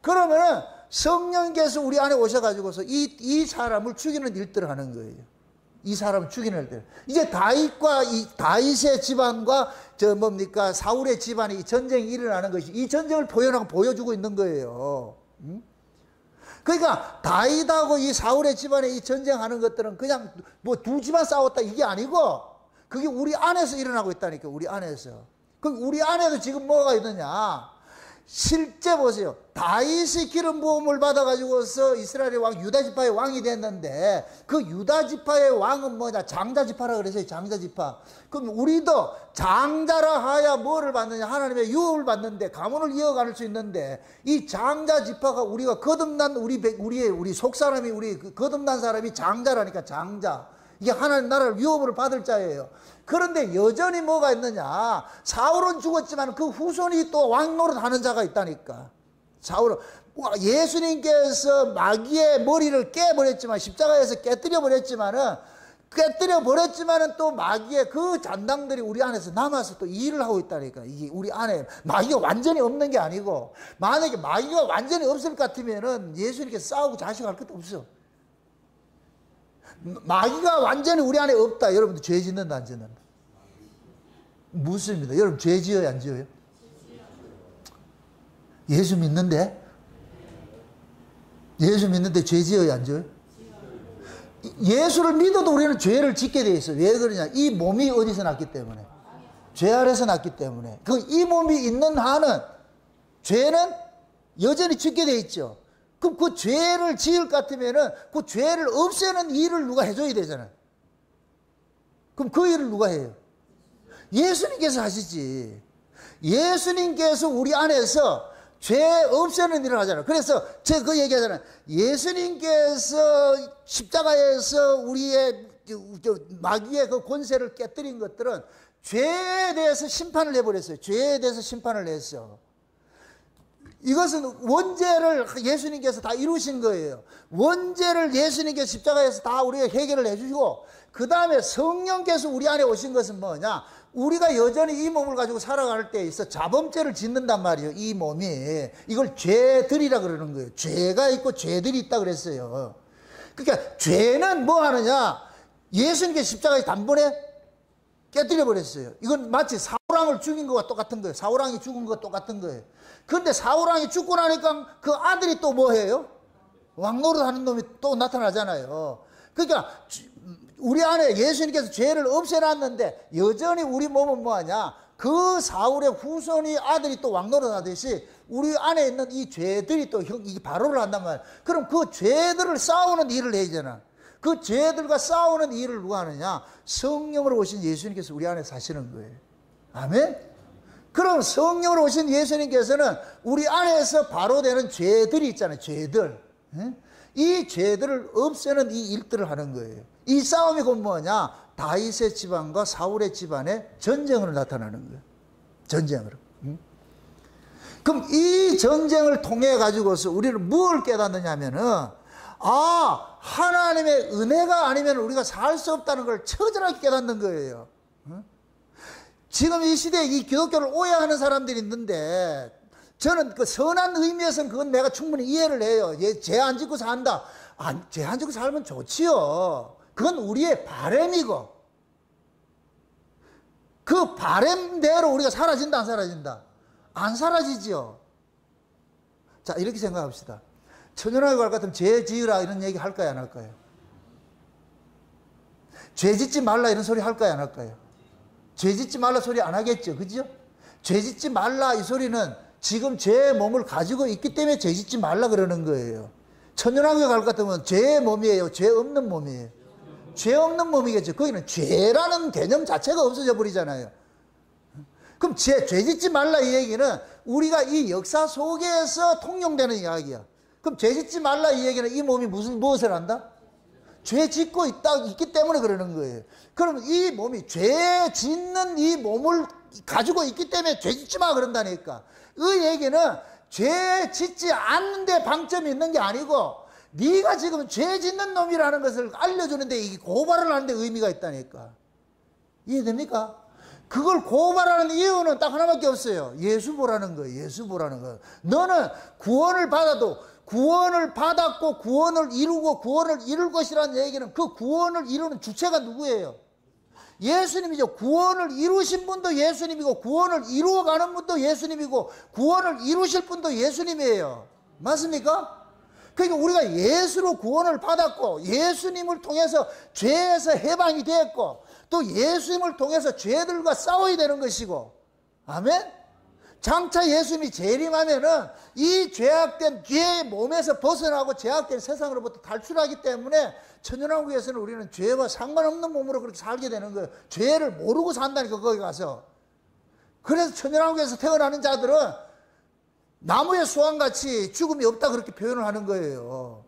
Speaker 1: 그러면은 성령께서 우리 안에 오셔가지고서 이 사람을 죽이는 일들을 하는 거예요. 이 사람을 죽이는 일들. 이제 다윗의 집안과 사울의 집안이 이 전쟁이 일어나는 것이, 이 전쟁을 표현하고 보여주고 있는 거예요. 그러니까 다윗하고 이 사울의 집안에 이 전쟁하는 것들은 그냥 뭐 두 집안 싸웠다 이게 아니고, 그게 우리 안에서 일어나고 있다니까. 우리 안에서. 그럼 우리 안에도 지금 뭐가 있느냐, 실제 보세요. 다윗이 기름 부음을 받아가지고서 이스라엘의 왕, 유다 지파의 왕이 됐는데, 그 유다 지파의 왕은 뭐냐, 장자 지파라 그랬어요. 장자 지파. 그럼 우리도 장자라 하야 뭐를 받느냐, 하나님의 유업을 받는데 가문을 이어갈 수 있는데, 이 장자 지파가 우리가 거듭난 우리 속사람이, 우리 거듭난 사람이 장자라니까. 장자. 이게 하나님 나라를 유업으로 받을 자예요. 그런데 여전히 뭐가 있느냐, 사울은 죽었지만 그 후손이 또 왕노릇 하는 자가 있다니까. 사울은, 예수님께서 마귀의 머리를 깨버렸지만, 십자가에서 깨뜨려 버렸지만은 또 마귀의 그 잔당들이 우리 안에서 남아서 또 일을 하고 있다니까. 이게 우리 안에 마귀가 완전히 없는 게 아니고, 만약에 마귀가 완전히 없을 것 같으면은 예수님께서 싸우고 자식할 것도 없어. 마귀가 완전히 우리 안에 없다. 여러분들 죄 짓는다, 안 짓는다? 묻습니다. 여러분 죄 지어요, 안 지어요? 예수 믿는데 죄 지어요, 안 지어요? 예수를 믿어도 우리는 죄를 짓게 돼 있어요. 왜 그러냐? 이 몸이 어디서 났기 때문에, 죄 아래서 났기 때문에. 이 몸이 있는 한은 죄는 여전히 짓게 돼 있죠. 그럼 그 죄를 지을 것 같으면은 그 죄를 없애는 일을 누가 해줘야 되잖아요. 그럼 그 일을 누가 해요? 예수님께서 하시지. 예수님께서 우리 안에서 죄 없애는 일을 하잖아요. 그래서 제가 그 얘기하잖아요. 예수님께서 십자가에서 우리의 마귀의 그 권세를 깨뜨린 것들은 죄에 대해서 심판을 해버렸어요. 죄에 대해서 심판을 했어. 이것은 원죄를 예수님께서 다 이루신 거예요. 원죄를 예수님께서 십자가에서 다 우리가 해결을 해주시고, 그 다음에 성령께서 우리 안에 오신 것은 뭐냐, 우리가 여전히 이 몸을 가지고 살아갈 때 있어 자범죄를 짓는단 말이에요. 이 몸이. 이걸 죄들이라 그러는 거예요. 죄가 있고 죄들이 있다 그랬어요. 그러니까 죄는 뭐 하느냐, 예수님께서 십자가에 단번에 깨뜨려 버렸어요. 이건 마치 사울의 사울왕을 죽인 것과 똑같은 거예요. 사울왕이 죽은 것과 똑같은 거예요. 그런데 사울왕이 죽고 나니까 그 아들이 또 뭐 해요? 왕노릇 하는 놈이 또 나타나잖아요. 그러니까 우리 안에 예수님께서 죄를 없애놨는데 여전히 우리 몸은 뭐하냐? 그 사울의 후손이 아들이 또 왕노릇 하듯이 우리 안에 있는 이 죄들이 또 이게 바로를 한단 말이야. 그럼 그 죄들을 싸우는 일을 해야 되잖아. 그 죄들과 싸우는 일을 누가 하느냐? 성령으로 오신 예수님께서 우리 안에 사시는 거예요. 아멘? 그럼 성령으로 오신 예수님께서는 우리 안에서 바로 되는 죄들이 있잖아요. 죄들. 이 죄들을 없애는 이 일들을 하는 거예요. 이 싸움이 곧 뭐냐? 다윗의 집안과 사울의 집안의 전쟁으로 나타나는 거예요. 전쟁으로. 그럼 이 전쟁을 통해 가지고서 우리는 뭘 깨닫느냐 하면은, 아, 하나님의 은혜가 아니면 우리가 살 수 없다는 걸 처절하게 깨닫는 거예요. 지금 이 시대에 이 기독교를 오해하는 사람들이 있는데, 저는 그 선한 의미에서는 그건 내가 충분히 이해를 해요. 죄 안 짓고 산다. 죄 안 짓고 살면 좋지요. 그건 우리의 바람이고, 그 바람대로 우리가 사라진다, 안 사라진다? 안 사라지지요. 자, 이렇게 생각합시다. 천연하게 갈 것 같으면 죄 지으라 이런 얘기 할까요, 안 할까요? 죄 짓지 말라 이런 소리 할까요, 안 할까요? 죄 짓지 말라 소리 안 하겠죠. 그죠? 죄 짓지 말라 이 소리는 지금 제 몸을 가지고 있기 때문에 죄 짓지 말라 그러는 거예요. 천연하게 갈 것 같으면 죄의 몸이에요, 죄 없는 몸이에요? 죄 없는 몸이겠죠. 거기는 죄라는 개념 자체가 없어져 버리잖아요. 그럼 죄 짓지 말라 이 얘기는 우리가 이 역사 속에서 통용되는 이야기야. 그럼 죄 짓지 말라 이 얘기는 이 몸이 무엇을 한다? 죄 짓고 있기 때문에 그러는 거예요. 그럼 이 몸이 죄 짓는 이 몸을 가지고 있기 때문에 죄 짓지 마 그런다니까. 이 얘기는 죄 짓지 않는데 방점이 있는 게 아니고 네가 지금 죄 짓는 놈이라는 것을 알려주는데 이게 고발을 하는데 의미가 있다니까. 이해됩니까? 그걸 고발하는 이유는 딱 하나밖에 없어요. 예수 보라는 거예요. 예수 보라는 거예요. 너는 구원을 받았고 구원을 이루고 구원을 이룰 것이라는 얘기는 그 구원을 이루는 주체가 누구예요? 예수님이죠. 구원을 이루신 분도 예수님이고 구원을 이루어가는 분도 예수님이고 구원을 이루실 분도 예수님이에요. 맞습니까? 그러니까 우리가 예수로 구원을 받았고 예수님을 통해서 죄에서 해방이 되었고 또 예수님을 통해서 죄들과 싸워야 되는 것이고, 아멘? 장차 예수님이 재림하면은 이 죄악된 죄의 몸에서 벗어나고 죄악된 세상으로부터 탈출하기 때문에 천연왕국에서는 우리는 죄와 상관없는 몸으로 그렇게 살게 되는 거예요. 죄를 모르고 산다니까 거기 가서. 그래서 천연왕국에서 태어나는 자들은 나무의 수완같이 죽음이 없다 그렇게 표현을 하는 거예요.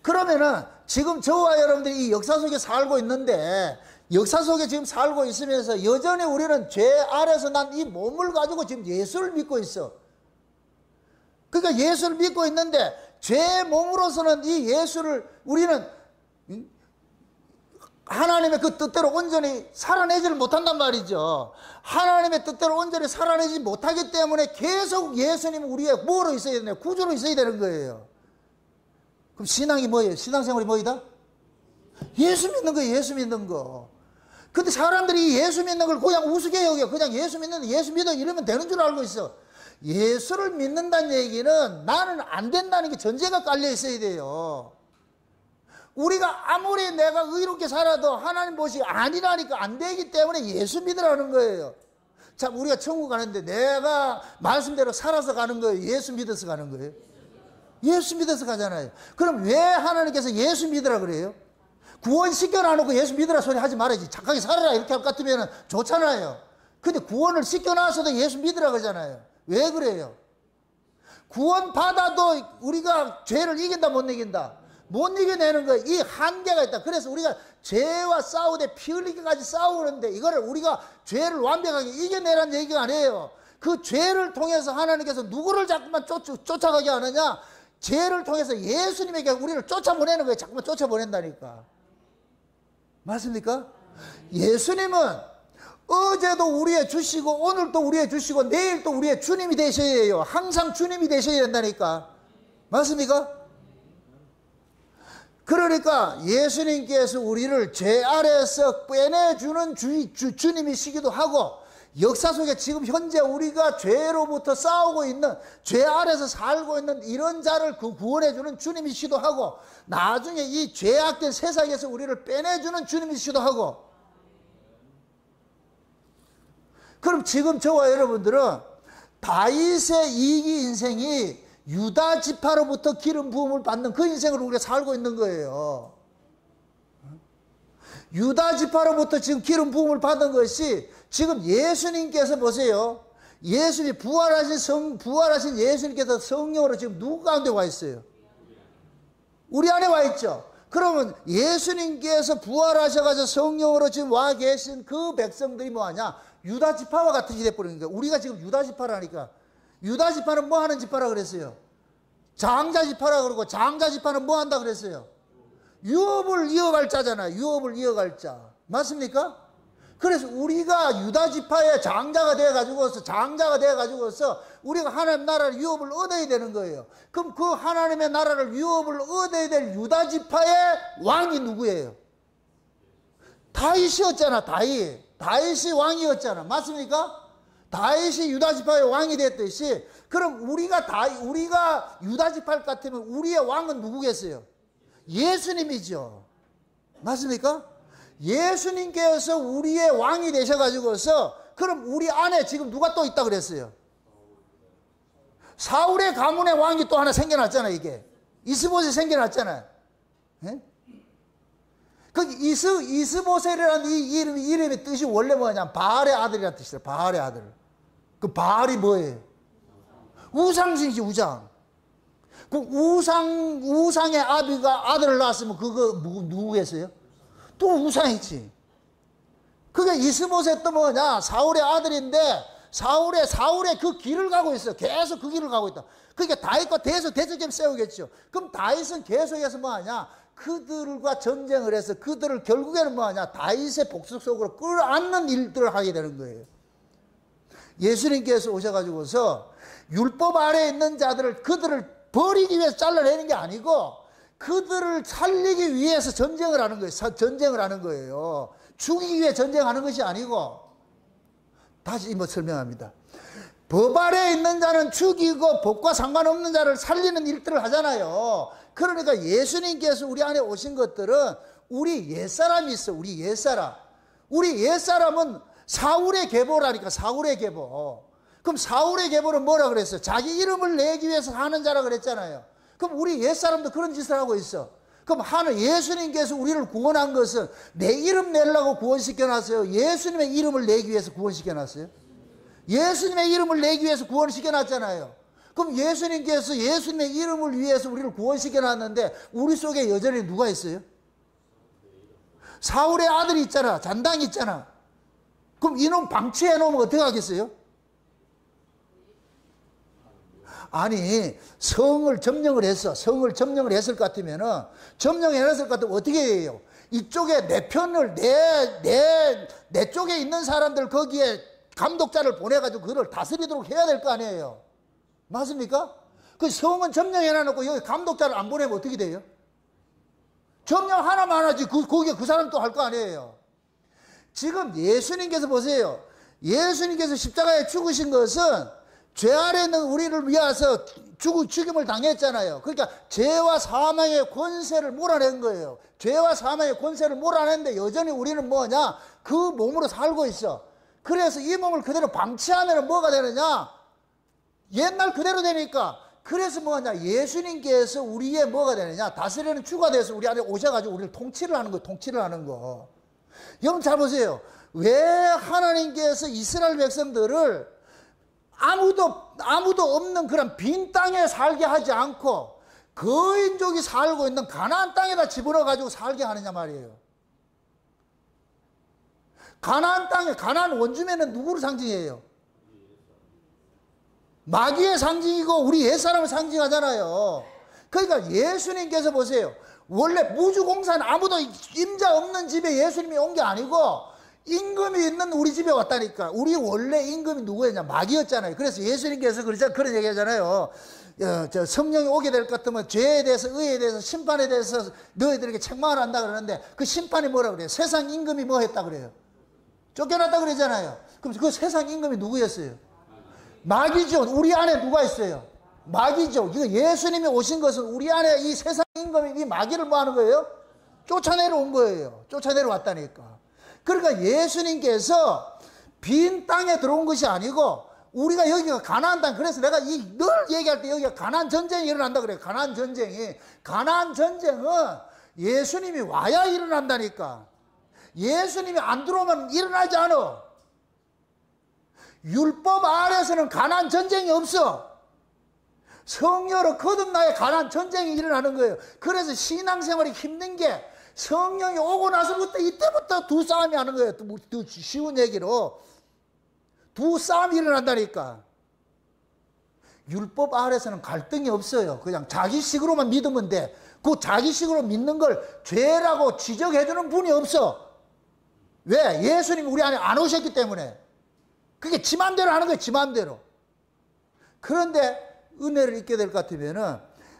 Speaker 1: 그러면은 지금 저와 여러분들이 이 역사 속에 살고 있는데 역사 속에 지금 살고 있으면서 여전히 우리는 죄 아래서 난 이 몸을 가지고 지금 예수를 믿고 있어. 그러니까 예수를 믿고 있는데 죄 몸으로서는 이 예수를 우리는 하나님의 그 뜻대로 온전히 살아내지를 못한단 말이죠. 하나님의 뜻대로 온전히 살아내지 못하기 때문에 계속 예수님은 우리의 뭐로 있어야 되나요? 구주로 있어야 되는 거예요. 그럼 신앙이 뭐예요? 신앙생활이 뭐이다? 예수 믿는 거예요. 예수 믿는 거. 근데 사람들이 예수 믿는 걸 그냥 우습게 여겨. 그냥 예수 믿는데 예수 믿어 이러면 되는 줄 알고 있어. 예수를 믿는다는 얘기는 나는 안 된다는 게 전제가 깔려 있어야 돼요. 우리가 아무리 내가 의롭게 살아도 하나님 보시 아니라니까 안 되기 때문에 예수 믿으라는 거예요. 자, 우리가 천국 가는데 내가 말씀대로 살아서 가는 거예요? 예수 믿어서 가는 거예요? 예수 믿어서 가잖아요. 그럼 왜 하나님께서 예수 믿으라 그래요? 구원 시켜놔놓고 예수 믿으라 소리 하지 말아야지. 착하게 살아라 이렇게 할 것 같으면 좋잖아요. 근데 구원을 시켜놔서도 예수 믿으라 그러잖아요. 왜 그래요? 구원 받아도 우리가 죄를 이긴다 못 이긴다? 못 이겨내는 거예요. 이 한계가 있다. 그래서 우리가 죄와 싸우되 피 흘리기까지 싸우는데 이거를 우리가 죄를 완벽하게 이겨내라는 얘기가 아니에요. 그 죄를 통해서 하나님께서 누구를 자꾸만 쫓아가게 하느냐? 죄를 통해서 예수님에게 우리를 쫓아보내는 거예요. 자꾸만 쫓아보낸다니까. 맞습니까? 예수님은 어제도 우리의 주시고 오늘도 우리의 주시고 내일도 우리의 주님이 되셔야 해요. 항상 주님이 되셔야 된다니까. 맞습니까? 그러니까 예수님께서 우리를 죄 아래에서 빼내주는 주님이시기도 하고, 역사 속에 지금 현재 우리가 죄로부터 싸우고 있는, 죄 아래에서 살고 있는 이런 자를 구원해주는 주님이시기도 하고, 나중에 이 죄악된 세상에서 우리를 빼내주는 주님이시기도 하고. 그럼 지금 저와 여러분들은 다윗의 이기 인생이 유다 지파로부터 기름 부음을 받는 그 인생을 우리가 살고 있는 거예요. 유다 지파로부터 지금 기름 부음을 받은 것이 지금 예수님께서 보세요. 예수님 부활하신 예수님께서 성령으로 지금 누구 가운데 와 있어요? 우리 안에 와 있죠. 그러면 예수님께서 부활하셔가지고 성령으로 지금 와 계신 그 백성들이 뭐하냐? 유다 지파와 같은 이 돼버리는 거예요. 우리가 지금 유다 지파라니까. 유다 지파는 뭐 하는 지파라 그랬어요? 장자 지파라 그러고, 장자 지파는 뭐 한다 그랬어요? 유업을 이어갈 자잖아요. 유업을 이어갈 자. 맞습니까? 그래서 우리가 유다 지파의 장자가 되어가지고서 우리가 하나님 나라를 유업을 얻어야 되는 거예요. 그럼 그 하나님의 나라를 유업을 얻어야 될 유다 지파의 왕이 누구예요? 다윗이었잖아. 다윗이 왕이었잖아. 맞습니까? 다윗이 유다지파의 왕이 됐듯이, 그럼 우리가 유다지파 같으면 우리의 왕은 누구겠어요? 예수님이죠. 맞습니까? 예수님께서 우리의 왕이 되셔가지고서, 그럼 우리 안에 지금 누가 또 있다 그랬어요? 사울의 가문의 왕이 또 하나 생겨났잖아요. 이게 이스보셋이 생겨났잖아요. 예? 그 이스보셋이라는 이 이름의 뜻이 원래 뭐냐? 바알의 아들이라는 뜻이에요. 바알의 아들. 그 바알이 뭐예요? 우상신이지, 우상. 그 우상의 아비가 아들을 낳았으면 그거 누구겠어요? 또 우상이지. 그게 이스보셋도 뭐냐? 사울의 아들인데 사울의 그 길을 가고 있어요. 계속 그 길을 가고 있다. 그러니까 다윗과 대적점 세우겠죠. 그럼 다윗은 계속해서 뭐하냐? 그들과 전쟁을 해서 그들을 결국에는 뭐하냐? 다윗의 복수 속으로 끌어안는 일들을 하게 되는 거예요. 예수님께서 오셔가지고서 율법 아래에 있는 자들을, 그들을 버리기 위해서 잘라내는 게 아니고 그들을 살리기 위해서 전쟁을 하는 거예요. 죽이기 위해 전쟁하는 것이 아니고, 다시 설명합니다. 법 아래에 있는 자는 죽이고 법과 상관없는 자를 살리는 일들을 하잖아요. 그러니까 예수님께서 우리 안에 오신 것들은 우리 옛사람이 있어. 우리 옛사람은 사울의 계보라니까. 사울의 계보. 그럼 사울의 계보는 뭐라 그랬어요? 자기 이름을 내기 위해서 하는 자라 그랬잖아요. 그럼 우리 옛사람도 그런 짓을 하고 있어. 그럼 예수님께서 우리를 구원한 것은 내 이름 내려고 구원시켜놨어요? 예수님의 이름을 내기 위해서 구원시켜놨어요? 예수님의 이름을 내기 위해서 구원시켜놨잖아요. 그럼 예수님께서 예수님의 이름을 위해서 우리를 구원시켜놨는데 우리 속에 여전히 누가 있어요? 사울의 아들이 있잖아. 잔당이 있잖아. 그럼 이놈 방치해 놓으면 어떻게 하겠어요? 아니, 성을 점령을 했을 것 같으면은, 점령해놨을 것 같으면 어떻게 해요? 이쪽에 내 편을, 내 쪽에 있는 사람들 거기에 감독자를 보내가지고 그걸 다스리도록 해야 될 거 아니에요? 맞습니까? 그 성은 점령해놔놓고 여기 감독자를 안 보내면 어떻게 돼요? 점령 하나만 하지, 거기에 그 사람 또 할 거 아니에요? 지금 예수님께서 보세요. 예수님께서 십자가에 죽으신 것은 죄 아래 있는 우리를 위해서 죽임을 당했잖아요. 그러니까 죄와 사망의 권세를 몰아낸 거예요. 죄와 사망의 권세를 몰아냈는데 여전히 우리는 뭐냐? 그 몸으로 살고 있어. 그래서 이 몸을 그대로 방치하면 뭐가 되느냐? 옛날 그대로 되니까. 그래서 뭐냐? 예수님께서 우리의 뭐가 되느냐? 다스리는 주가 돼서 우리 안에 오셔가지고 우리를 통치를 하는 거예요. 통치를 하는 거. 여러분 잘 보세요. 왜 하나님께서 이스라엘 백성들을 아무도 없는 그런 빈 땅에 살게 하지 않고 거인족이 살고 있는 가나안 땅에다 집어넣어 가지고 살게 하느냐 말이에요. 가나안 땅에, 가나안 원주민은 누구를 상징해요? 마귀의 상징이고 우리 옛사람을 상징하잖아요. 그러니까 예수님께서 보세요. 원래 무주공산 아무도 임자 없는 집에 예수님이 온 게 아니고 임금이 있는 우리 집에 왔다니까. 우리 원래 임금이 누구였냐? 마귀였잖아요. 그래서 예수님께서 그런 얘기 하잖아요. 저 성령이 오게 될 것 같으면 죄에 대해서, 의에 대해서, 심판에 대해서 너희들에게 책망을 한다 그러는데 그 심판이 뭐라 그래요? 세상 임금이 뭐 했다 그래요? 쫓겨났다 그러잖아요. 그럼 그 세상 임금이 누구였어요? 마귀죠. 우리 안에 누가 있어요? 마귀죠. 이거 예수님이 오신 것은 우리 안에 이 세상 임금이 이 마귀를 뭐 하는 거예요? 쫓아내러 온 거예요. 쫓아내러 왔다니까. 그러니까 예수님께서 빈 땅에 들어온 것이 아니고 우리가 여기가 가나안 땅. 그래서 내가 늘 얘기할 때 여기가 가나안 전쟁이 일어난다 그래요. 가나안 전쟁이. 가나안 전쟁은 예수님이 와야 일어난다니까. 예수님이 안 들어오면 일어나지 않아. 율법 아래서는 가나안 전쟁이 없어. 성령으로 거듭나야 가나안 전쟁이 일어나는 거예요. 그래서 신앙생활이 힘든 게 성령이 오고 나서부터 이때부터 두 싸움이 하는 거예요. 또 쉬운 얘기로 두 싸움이 일어난다니까. 율법 아래서는 갈등이 없어요. 그냥 자기식으로만 믿으면 돼. 그 자기식으로 믿는 걸 죄라고 지적해주는 분이 없어. 왜? 예수님이 우리 안에 안 오셨기 때문에. 그게 지 맘대로 하는 거예요. 지 맘대로. 그런데 은혜를 잊게 될 것 같으면은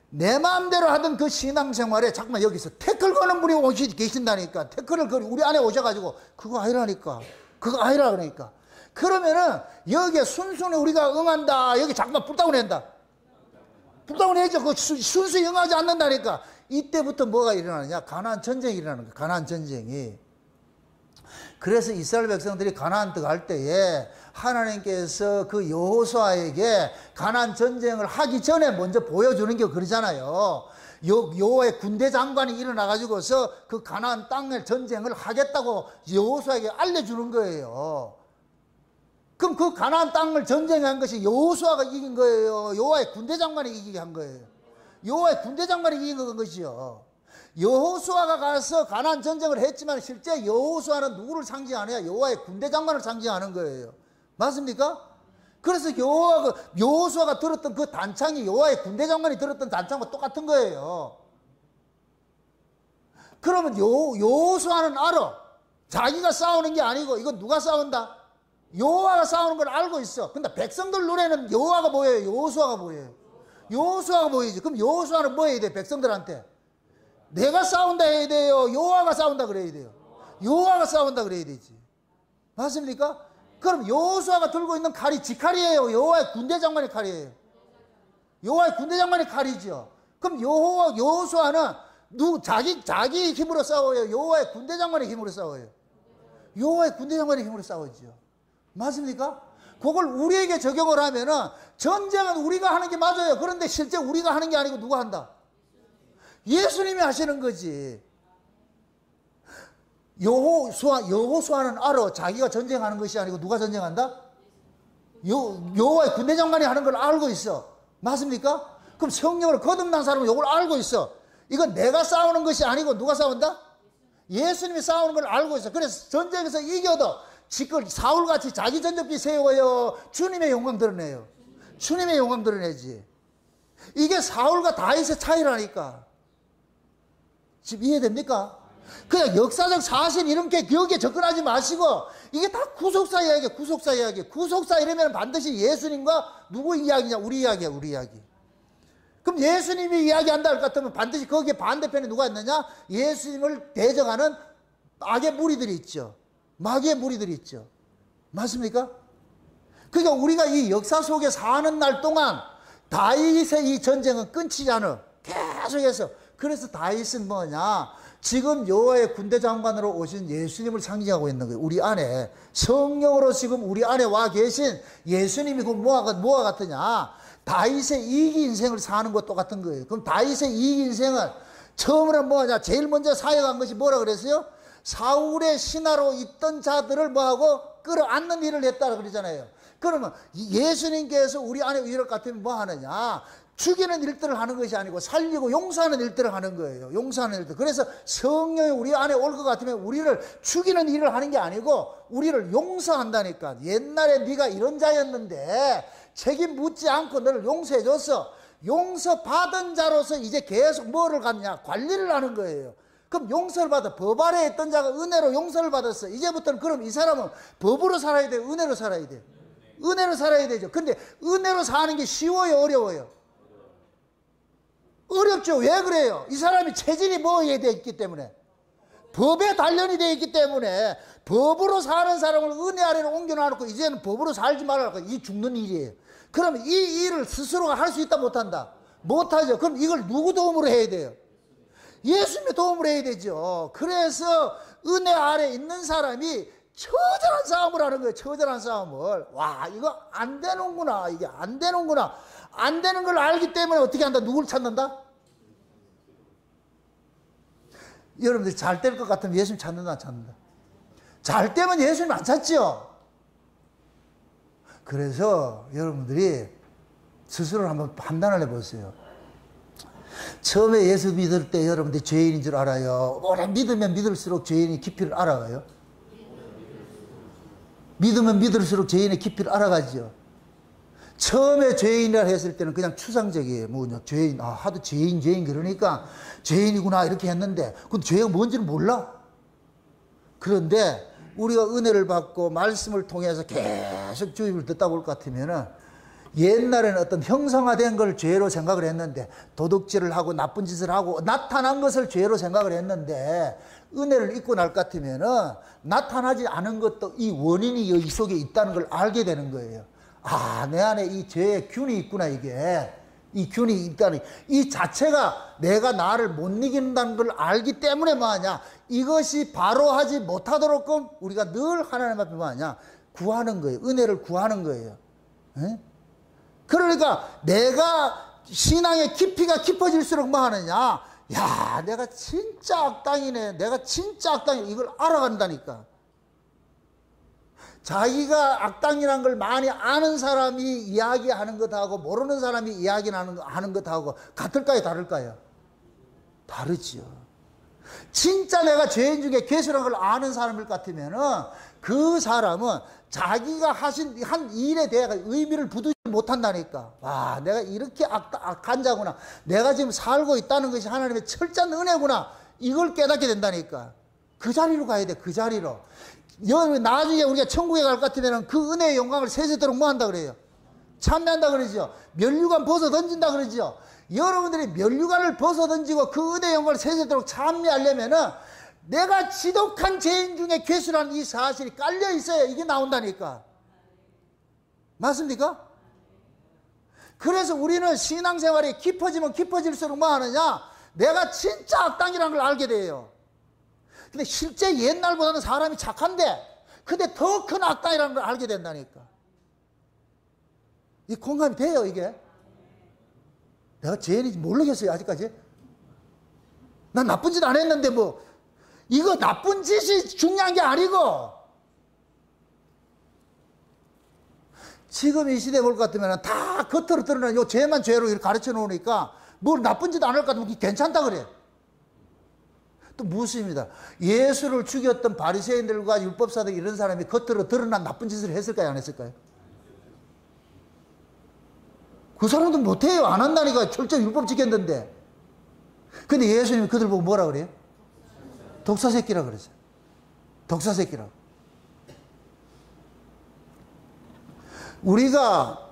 Speaker 1: 내 마음대로 하던 그 신앙생활에 잠깐만 여기서 태클 거는 분이 계신다니까. 태클을 우리 안에 오셔가지고 그거 아니라니까. 그거 아니라 그러니까. 그러면은 여기에 순순히 우리가 응한다. 여기 잠깐만 불다운 낸다. 불다운 내죠. 그 순수히 응하지 않는다니까. 이때부터 뭐가 일어나느냐? 가나안 전쟁이 일어나는 거야. 가나안 전쟁이. 그래서 이스라엘 백성들이 가나안 들어갈 때에 하나님께서 그 여호수아에게 가나안 전쟁을 하기 전에 먼저 보여주는 게 그러잖아요. 여호와의 군대 장관이 일어나가지고서 그 가나안 땅의 전쟁을 하겠다고 여호수아에게 알려주는 거예요. 그럼 그 가나안 땅을 전쟁한 것이 여호수아가 이긴 거예요? 여호와의 군대 장관이 이기게 한 거예요? 여호와의 군대 장관이 이긴 것이요. 여호수아가 가서 가나안 전쟁을 했지만 실제 여호수아는 누구를 상징하느냐? 여호와의 군대 장관을 상징하는 거예요. 맞습니까? 그래서 여호수아가 들었던 그 단창이 여호와의 군대 장관이 들었던 단창과 똑같은 거예요. 그러면 여호수아는 알아. 자기가 싸우는 게 아니고 이건 누가 싸운다? 여호와가 싸우는 걸 알고 있어. 근데 백성들 눈에는 여호와가 보여요? 여호수아가 보여요? 여호수아가 보이지. 그럼 여호수아는 뭐 해야 돼? 백성들한테 내가 싸운다 해야 돼요? 여호와가 싸운다 그래야 돼요? 여호와가 싸운다 그래야 되지. 맞습니까? 그럼 여호수아가 들고 있는 칼이 지 칼이에요? 여호와의 군대 장관의 칼이에요? 여호와의 군대 장관의 칼이죠. 그럼 여호수아는 자기 힘으로 싸워요? 여호와의 군대 장관의 힘으로 싸워요? 여호와의 군대 장관의 힘으로 싸우죠. 맞습니까? 그걸 우리에게 적용을 하면은 전쟁은 우리가 하는 게 맞아요. 그런데 실제 우리가 하는 게 아니고 누가 한다? 예수님이 하시는 거지. 여호수아는 알아. 자기가 전쟁하는 것이 아니고 누가 전쟁한다? 여호와의 군대 장관이 하는 걸 알고 있어. 맞습니까? 그럼 성령으로 거듭난 사람은 이걸 알고 있어. 이건 내가 싸우는 것이 아니고 누가 싸운다? 예수님이 싸우는 걸 알고 있어. 그래서 전쟁에서 이겨도 지금 사울같이 자기 전적기 세워요? 주님의 영광 드러내요? 주님의 영광 드러내지. 이게 사울과 다윗의 차이라니까. 지금 이해됩니까? 그냥 역사적 사실 이렇게 기억에 접근하지 마시고 이게 다 구속사 이야기야. 구속사 이야기. 구속사 이러면 반드시 예수님과 누구 이야기냐? 우리 이야기야. 우리 이야기. 그럼 예수님이 이야기한다 할 것 같으면 반드시 거기에 반대편에 누가 있느냐? 예수님을 대적하는 악의 무리들이 있죠. 마귀의 무리들이 있죠. 맞습니까? 그러니까 우리가 이 역사 속에 사는 날 동안 다윗의 이 전쟁은 끊이지 않아. 계속해서. 그래서 다윗은 뭐냐? 지금 여호와의 군대 장관으로 오신 예수님을 상징하고 있는 거예요. 우리 안에 성령으로 지금 우리 안에 와 계신 예수님이 그 뭐가 같으냐? 다윗의 이기 인생을 사는 것 똑같은 거예요. 그럼 다윗의 이기 인생은 처음으로 뭐냐? 제일 먼저 사역한 것이 뭐라 그랬어요? 사울의 신하로 있던 자들을 뭐하고 끌어안는 일을 했다고 그러잖아요. 그러면 예수님께서 우리 안에 이럴 것 같으면 뭐 하느냐? 죽이는 일들을 하는 것이 아니고 살리고 용서하는 일들을 하는 거예요. 용서하는 일들. 그래서 성령이 우리 안에 올 것 같으면 우리를 죽이는 일을 하는 게 아니고 우리를 용서한다니까. 옛날에 네가 이런 자였는데 책임 묻지 않고 너를 용서해 줬어. 용서받은 자로서 이제 계속 뭐를 갖냐? 관리를 하는 거예요. 그럼 용서를 받아. 법 아래에 있던 자가 은혜로 용서를 받았어. 이제부터는 그럼 이 사람은 법으로 살아야 돼? 은혜로 살아야 돼? 은혜로 살아야 되죠. 근데 은혜로 사는 게 쉬워요? 어려워요? 어렵죠. 왜 그래요? 이 사람이 체질이 뭐에 되어 있기 때문에, 법에 단련이 되어 있기 때문에, 법으로 사는 사람을 은혜 아래로 옮겨놔놓고 이제는 법으로 살지 말라고. 이 죽는 일이에요. 그럼 이 일을 스스로가 할 수 있다 못한다? 못하죠. 그럼 이걸 누구 도움으로 해야 돼요? 예수님의 도움으로 해야 되죠. 그래서 은혜 아래 있는 사람이 처절한 싸움을 하는 거예요. 처절한 싸움을. 와, 이거 안 되는구나. 이게 안 되는구나. 안 되는 걸 알기 때문에 어떻게 한다? 누굴 찾는다? 여러분들 잘 될 것 같으면 예수님 찾는다, 안 찾는다? 잘 되면 예수님 안 찾죠? 그래서 여러분들이 스스로 한번 판단을 해보세요. 처음에 예수 믿을 때 여러분들이 죄인인 줄 알아요? 오래 믿으면 믿을수록 죄인의 깊이를 알아가요? 믿으면 믿을수록 죄인의 깊이를 알아가죠. 처음에 죄인이라 했을 때는 그냥 추상적이에요. 뭐 죄인, 하도 죄인 그러니까 죄인이구나 이렇게 했는데, 근데 죄가 뭔지는 몰라. 그런데 우리가 은혜를 받고 말씀을 통해서 계속 주입을 듣다 볼 것 같으면은, 옛날에는 어떤 형성화된 걸 죄로 생각을 했는데, 도둑질을 하고 나쁜 짓을 하고 나타난 것을 죄로 생각을 했는데, 은혜를 잊고 날 것 같으면은 나타나지 않은 것도 이 원인이 이 속에 있다는 걸 알게 되는 거예요. 아, 내 안에 이 죄의 균이 있구나. 이게 이 균이 있다니, 이 자체가 내가 나를 못 이긴다는 걸 알기 때문에 뭐하냐, 이것이 바로 하지 못하도록끔 우리가 늘 하나님 앞에 뭐하냐, 구하는 거예요. 은혜를 구하는 거예요. 에? 그러니까 내가 신앙의 깊이가 깊어질수록 뭐 하느냐, 야, 내가 진짜 악당이네, 내가 진짜 악당이네, 이걸 알아간다니까. 자기가 악당이라는 걸 많이 아는 사람이 이야기하는 것하고 모르는 사람이 이야기하는 것하고 같을까요, 다를까요? 다르지요. 진짜 내가 죄인 중에 괴수라는 걸 아는 사람일 것 같으면은 그 사람은 자기가 한 일에 대해 의미를 부두지 못한다니까. 와, 내가 이렇게 악한 자구나, 내가 지금 살고 있다는 것이 하나님의 철저한 은혜구나, 이걸 깨닫게 된다니까. 그 자리로 가야 돼. 그 자리로. 나중에 우리가 천국에 갈 것 같으면 그 은혜의 영광을 세세토록 뭐 한다 그래요? 참여한다 그러죠. 면류관 벗어 던진다 그러죠. 여러분들이 면류관을 벗어 던지고 그 은혜의 영광을 세세토록 참여하려면은 내가 지독한 죄인 중에 괴수라는 이 사실이 깔려 있어야 이게 나온다니까. 맞습니까? 그래서 우리는 신앙생활이 깊어지면 깊어질수록 뭐 하느냐, 내가 진짜 악당이라는 걸 알게 돼요. 근데 실제 옛날보다는 사람이 착한데, 근데 더 큰 악당이라는 걸 알게 된다니까. 이 공감이 돼요, 이게? 내가 죄인인지 모르겠어요, 아직까지. 난 나쁜 짓 안 했는데 뭐, 이거 나쁜 짓이 중요한 게 아니고, 지금 이 시대에 볼 것 같으면 다 겉으로 드러나는 요 죄만 죄로 이렇게 가르쳐 놓으니까 뭘 나쁜 짓 안 할 것 같으면 괜찮다 그래. 또 무엇입니다. 예수를 죽였던 바리새인들과 율법사들 이런 사람이 겉으로 드러난 나쁜 짓을 했을까요, 안 했을까요? 그 사람도 못해요. 안 한다니까. 철저히 율법 지켰는데. 근데 예수님이 그들 보고 뭐라 그래요? 독사새끼라 그랬어요. 독사새끼라고. 우리가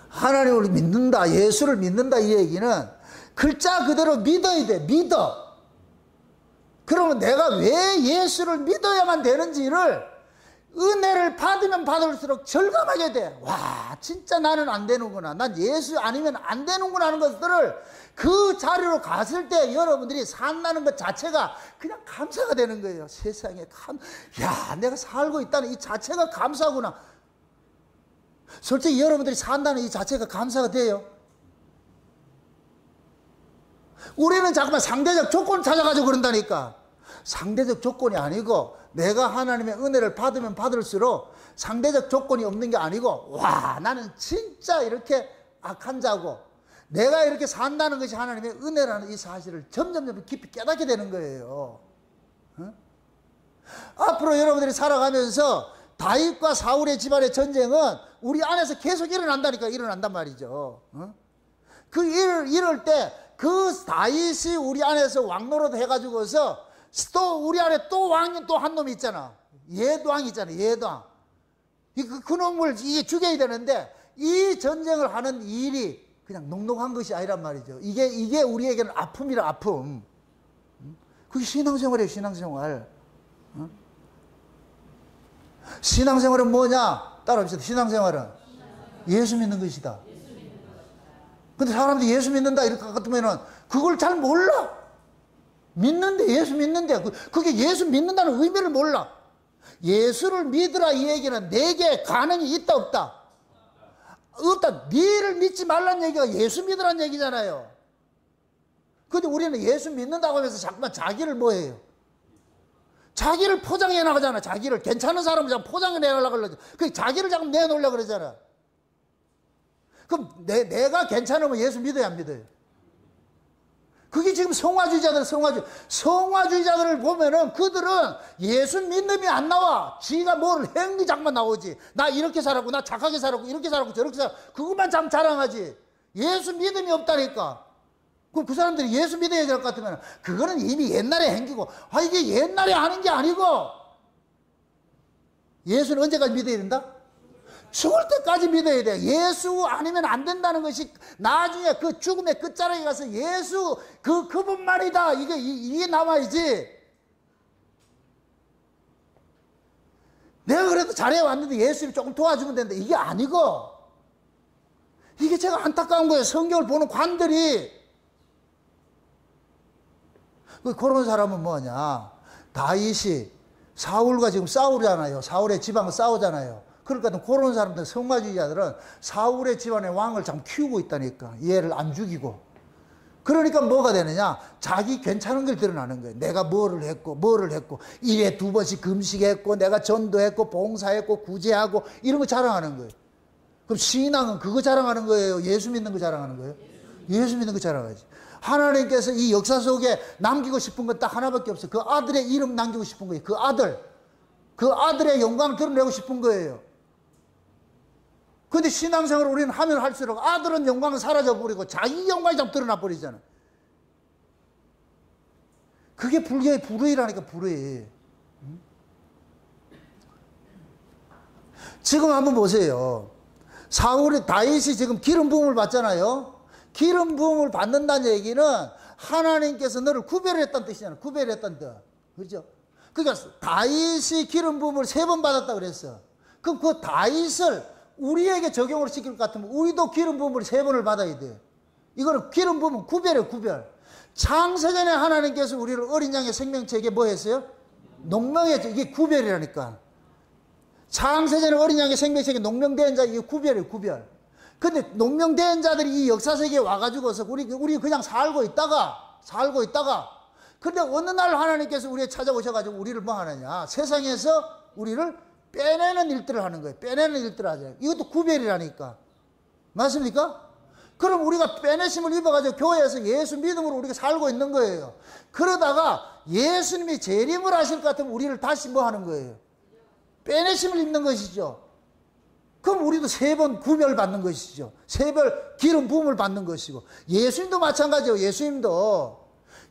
Speaker 1: 하나님을 믿는다, 예수를 믿는다, 이 얘기는 글자 그대로 믿어야 돼. 믿어. 그러면 내가 왜 예수를 믿어야만 되는지를 은혜를 받으면 받을수록 절감하게 돼. 와, 진짜 나는 안 되는구나, 난 예수 아니면 안 되는구나 하는 것들을 그 자리로 갔을 때 여러분들이 산다는 것 자체가 그냥 감사가 되는 거예요. 세상에 야, 내가 살고 있다는 이 자체가 감사구나. 솔직히 여러분들이 산다는 이 자체가 감사가 돼요. 우리는 자꾸만 상대적 조건을 찾아가지고 그런다니까. 상대적 조건이 아니고, 내가 하나님의 은혜를 받으면 받을수록 상대적 조건이 없는 게 아니고, 와, 나는 진짜 이렇게 악한 자고 내가 이렇게 산다는 것이 하나님의 은혜라는 이 사실을 점점 깊이 깨닫게 되는 거예요. 어? 앞으로 여러분들이 살아가면서 다윗과 사울의 집안의 전쟁은 우리 안에서 계속 일어난다니까. 일어난단 말이죠. 어? 그 이럴 때 그 다윗이 우리 안에서 왕노릇 해가지고서 또 우리 안에 또 왕이 또 한 놈이 있잖아. 예도왕 있잖아. 예도왕. 그 놈을 이게 죽여야 되는데 이 전쟁을 하는 일이 그냥 녹록한 것이 아니란 말이죠. 이게 우리에게는 아픔이라 아픔. 그게 신앙생활이에요. 신앙생활. 신앙생활은 뭐냐? 따라합시다. 신앙생활은 예수 믿는 것이다. 근데 사람들이 예수 믿는다 이렇게 같으면은 그걸 잘 몰라. 믿는데, 예수 믿는데, 그게 예수 믿는다는 의미를 몰라. 예수를 믿으라 이 얘기는 내게 가능이 있다 없다? 없다. 니를 믿지 말란 얘기가 예수 믿으란 얘기잖아요. 근데 우리는 예수 믿는다고 하면서 자꾸만 자기를 뭐해요? 자기를 포장해 나가잖아. 자기를 괜찮은 사람을 자꾸 포장해 내려고 그러죠. 그 자기를 자꾸 내놓으려고 그러잖아. 그럼 내가 괜찮으면 예수 믿어야 안 믿어요? 그게 지금 성화주의자들을 보면은 그들은 예수 믿음이 안 나와. 지가 뭘 행위 자꾸만 나오지. 나 이렇게 살았고, 나 착하게 살았고, 이렇게 살았고, 저렇게 살았고, 그것만 참 자랑하지. 예수 믿음이 없다니까. 그럼 그 사람들이 예수 믿어야 될 것 같으면 그거는 이미 옛날에 행기고, 이게 옛날에 하는 게 아니고, 예수는 언제까지 믿어야 된다? 죽을 때까지 믿어야 돼. 예수 아니면 안 된다는 것이 나중에 그 죽음의 끝자락에 가서 예수 그분만이다. 이게 나와야지. 내가 그래도 잘해왔는데 예수님이 조금 도와주면 되는데 이게 아니고, 이게 제가 안타까운 거예요. 성경을 보는 관들이. 그런 사람은 뭐냐? 다윗이 사울과 지금 싸우잖아요. 사울의 지방을 싸우잖아요. 그러니까 그런 사람들, 성화주의자들은 사울의 집안의 왕을 참 키우고 있다니까. 얘를 안 죽이고. 그러니까 뭐가 되느냐? 자기 괜찮은 걸 드러나는 거예요. 내가 뭐를 했고 1회 2번씩 금식했고, 내가 전도했고, 봉사했고, 구제하고, 이런 거 자랑하는 거예요. 그럼 신앙은 그거 자랑하는 거예요? 예수 믿는 거 자랑하는 거예요? 예수 믿는 거 자랑하지. 하나님께서 이 역사 속에 남기고 싶은 건 딱 하나밖에 없어요. 그 아들의 이름 남기고 싶은 거예요. 그 아들의 영광을 드러내고 싶은 거예요. 근데 신앙생활을 우리는 하면 할수록 아들은 영광은 사라져버리고 자기 영광이 좀 드러나 버리잖아. 그게 불교의 불의라니까, 불의. 지금 한번 보세요. 다윗이 지금 기름 부음을 받잖아요. 기름 부음을 받는다는 얘기는 하나님께서 너를 구별했다는 뜻이잖아. 구별했다는 뜻. 그렇죠? 그러니까 다윗이 기름 부음을 3번 받았다 그랬어. 그럼 그 다윗을 우리에게 적용을 시킬 것 같으면 우리도 기름 부음을 3번을 받아야 돼. 이거는 기름 부음은 구별이에요, 구별. 창세전에 하나님께서 우리를 어린 양의 생명체에게 뭐 했어요? 농명했죠. 이게 구별이라니까. 창세전에 어린 양의 생명체에게 농명된 자, 이게 구별이에요, 구별. 근데 농명된 자들이 이 역사 세계에 와가지고서 우리 그냥 살고 있다가 근데 어느 날 하나님께서 우리에 찾아오셔가지고 우리를 뭐 하느냐? 세상에서 우리를 빼내는 일들을 하는 거예요. 빼내는 일들을 하잖아요. 이것도 구별이라니까. 맞습니까? 그럼 우리가 빼내심을 입어가지고 교회에서 예수 믿음으로 우리가 살고 있는 거예요. 그러다가 예수님이 재림을 하실 것 같으면 우리를 다시 뭐 하는 거예요? 빼내심을 입는 것이죠. 그럼 우리도 3번 구별받는 것이죠. 3번 기름 부음을 받는 것이고, 예수님도 마찬가지예요. 예수님도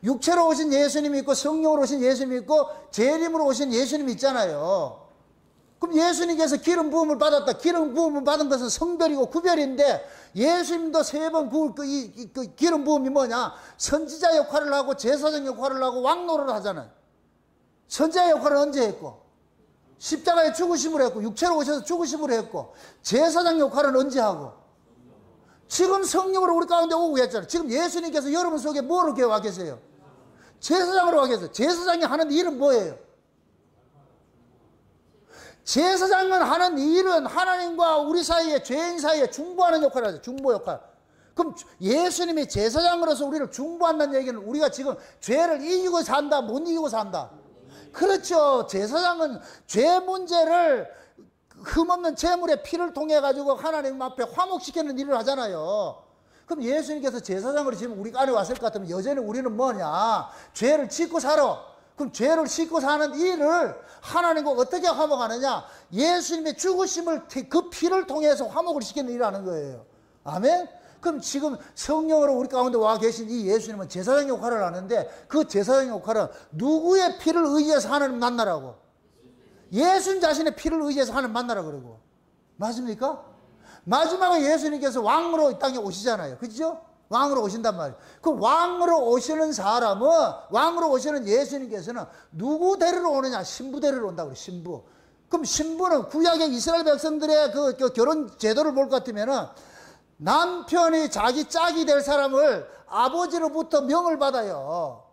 Speaker 1: 육체로 오신 예수님이 있고, 성령으로 오신 예수님이 있고, 재림으로 오신 예수님이 있잖아요. 그럼 예수님께서 기름 부음을 받았다. 기름 부음을 받은 것은 성별이고 구별인데, 예수님도 3번 기름 부음이 뭐냐? 선지자 역할을 하고, 제사장 역할을 하고, 왕노를 하잖아요. 선지자 역할을 언제 했고? 십자가에 죽으심을 했고, 육체로 오셔서 죽으심을 했고, 제사장 역할은 언제 하고? 지금 성령으로 우리 가운데 오고 계셨잖아요. 지금 예수님께서 여러분 속에 뭐로 와 계세요? 제사장으로 와 계세요. 제사장이 하는 일은 뭐예요? 제사장은 하는 일은 하나님과 우리 사이에, 죄인 사이에 중보하는 역할을 하죠. 중보 역할. 그럼 예수님이 제사장으로서 우리를 중보한다는 얘기는 우리가 지금 죄를 이기고 산다, 못 이기고 산다? 그렇죠. 제사장은 죄 문제를 흠없는 제물의 피를 통해 가지고 하나님 앞에 화목시키는 일을 하잖아요. 그럼 예수님께서 제사장으로 지금 우리 안에 왔을 것 같으면 여전히 우리는 뭐냐? 죄를 짓고 살아. 그럼 죄를 씻고 사는 일을 하나님과 어떻게 화목하느냐? 예수님의 죽으심을 그 피를 통해서 화목을 시키는 일을 하는 거예요. 아멘? 그럼 지금 성령으로 우리 가운데 와 계신 이 예수님은 제사장 역할을 하는데 그 제사장 역할은 누구의 피를 의지해서 하나님 만나라고? 예수님 자신의 피를 의지해서 하나님 만나라 그러고. 맞습니까? 마지막에 예수님께서 왕으로 이 땅에 오시잖아요. 그죠? 왕으로 오신단 말이에요. 그 왕으로 오시는 사람은, 왕으로 오시는 예수님께서는 누구 데리러 오느냐? 신부 데리러 온다고 그래요. 신부. 그럼 신부는 구약의 이스라엘 백성들의 그 결혼 제도를 볼 것 같으면은 남편이 자기 짝이 될 사람을 아버지로부터 명을 받아요.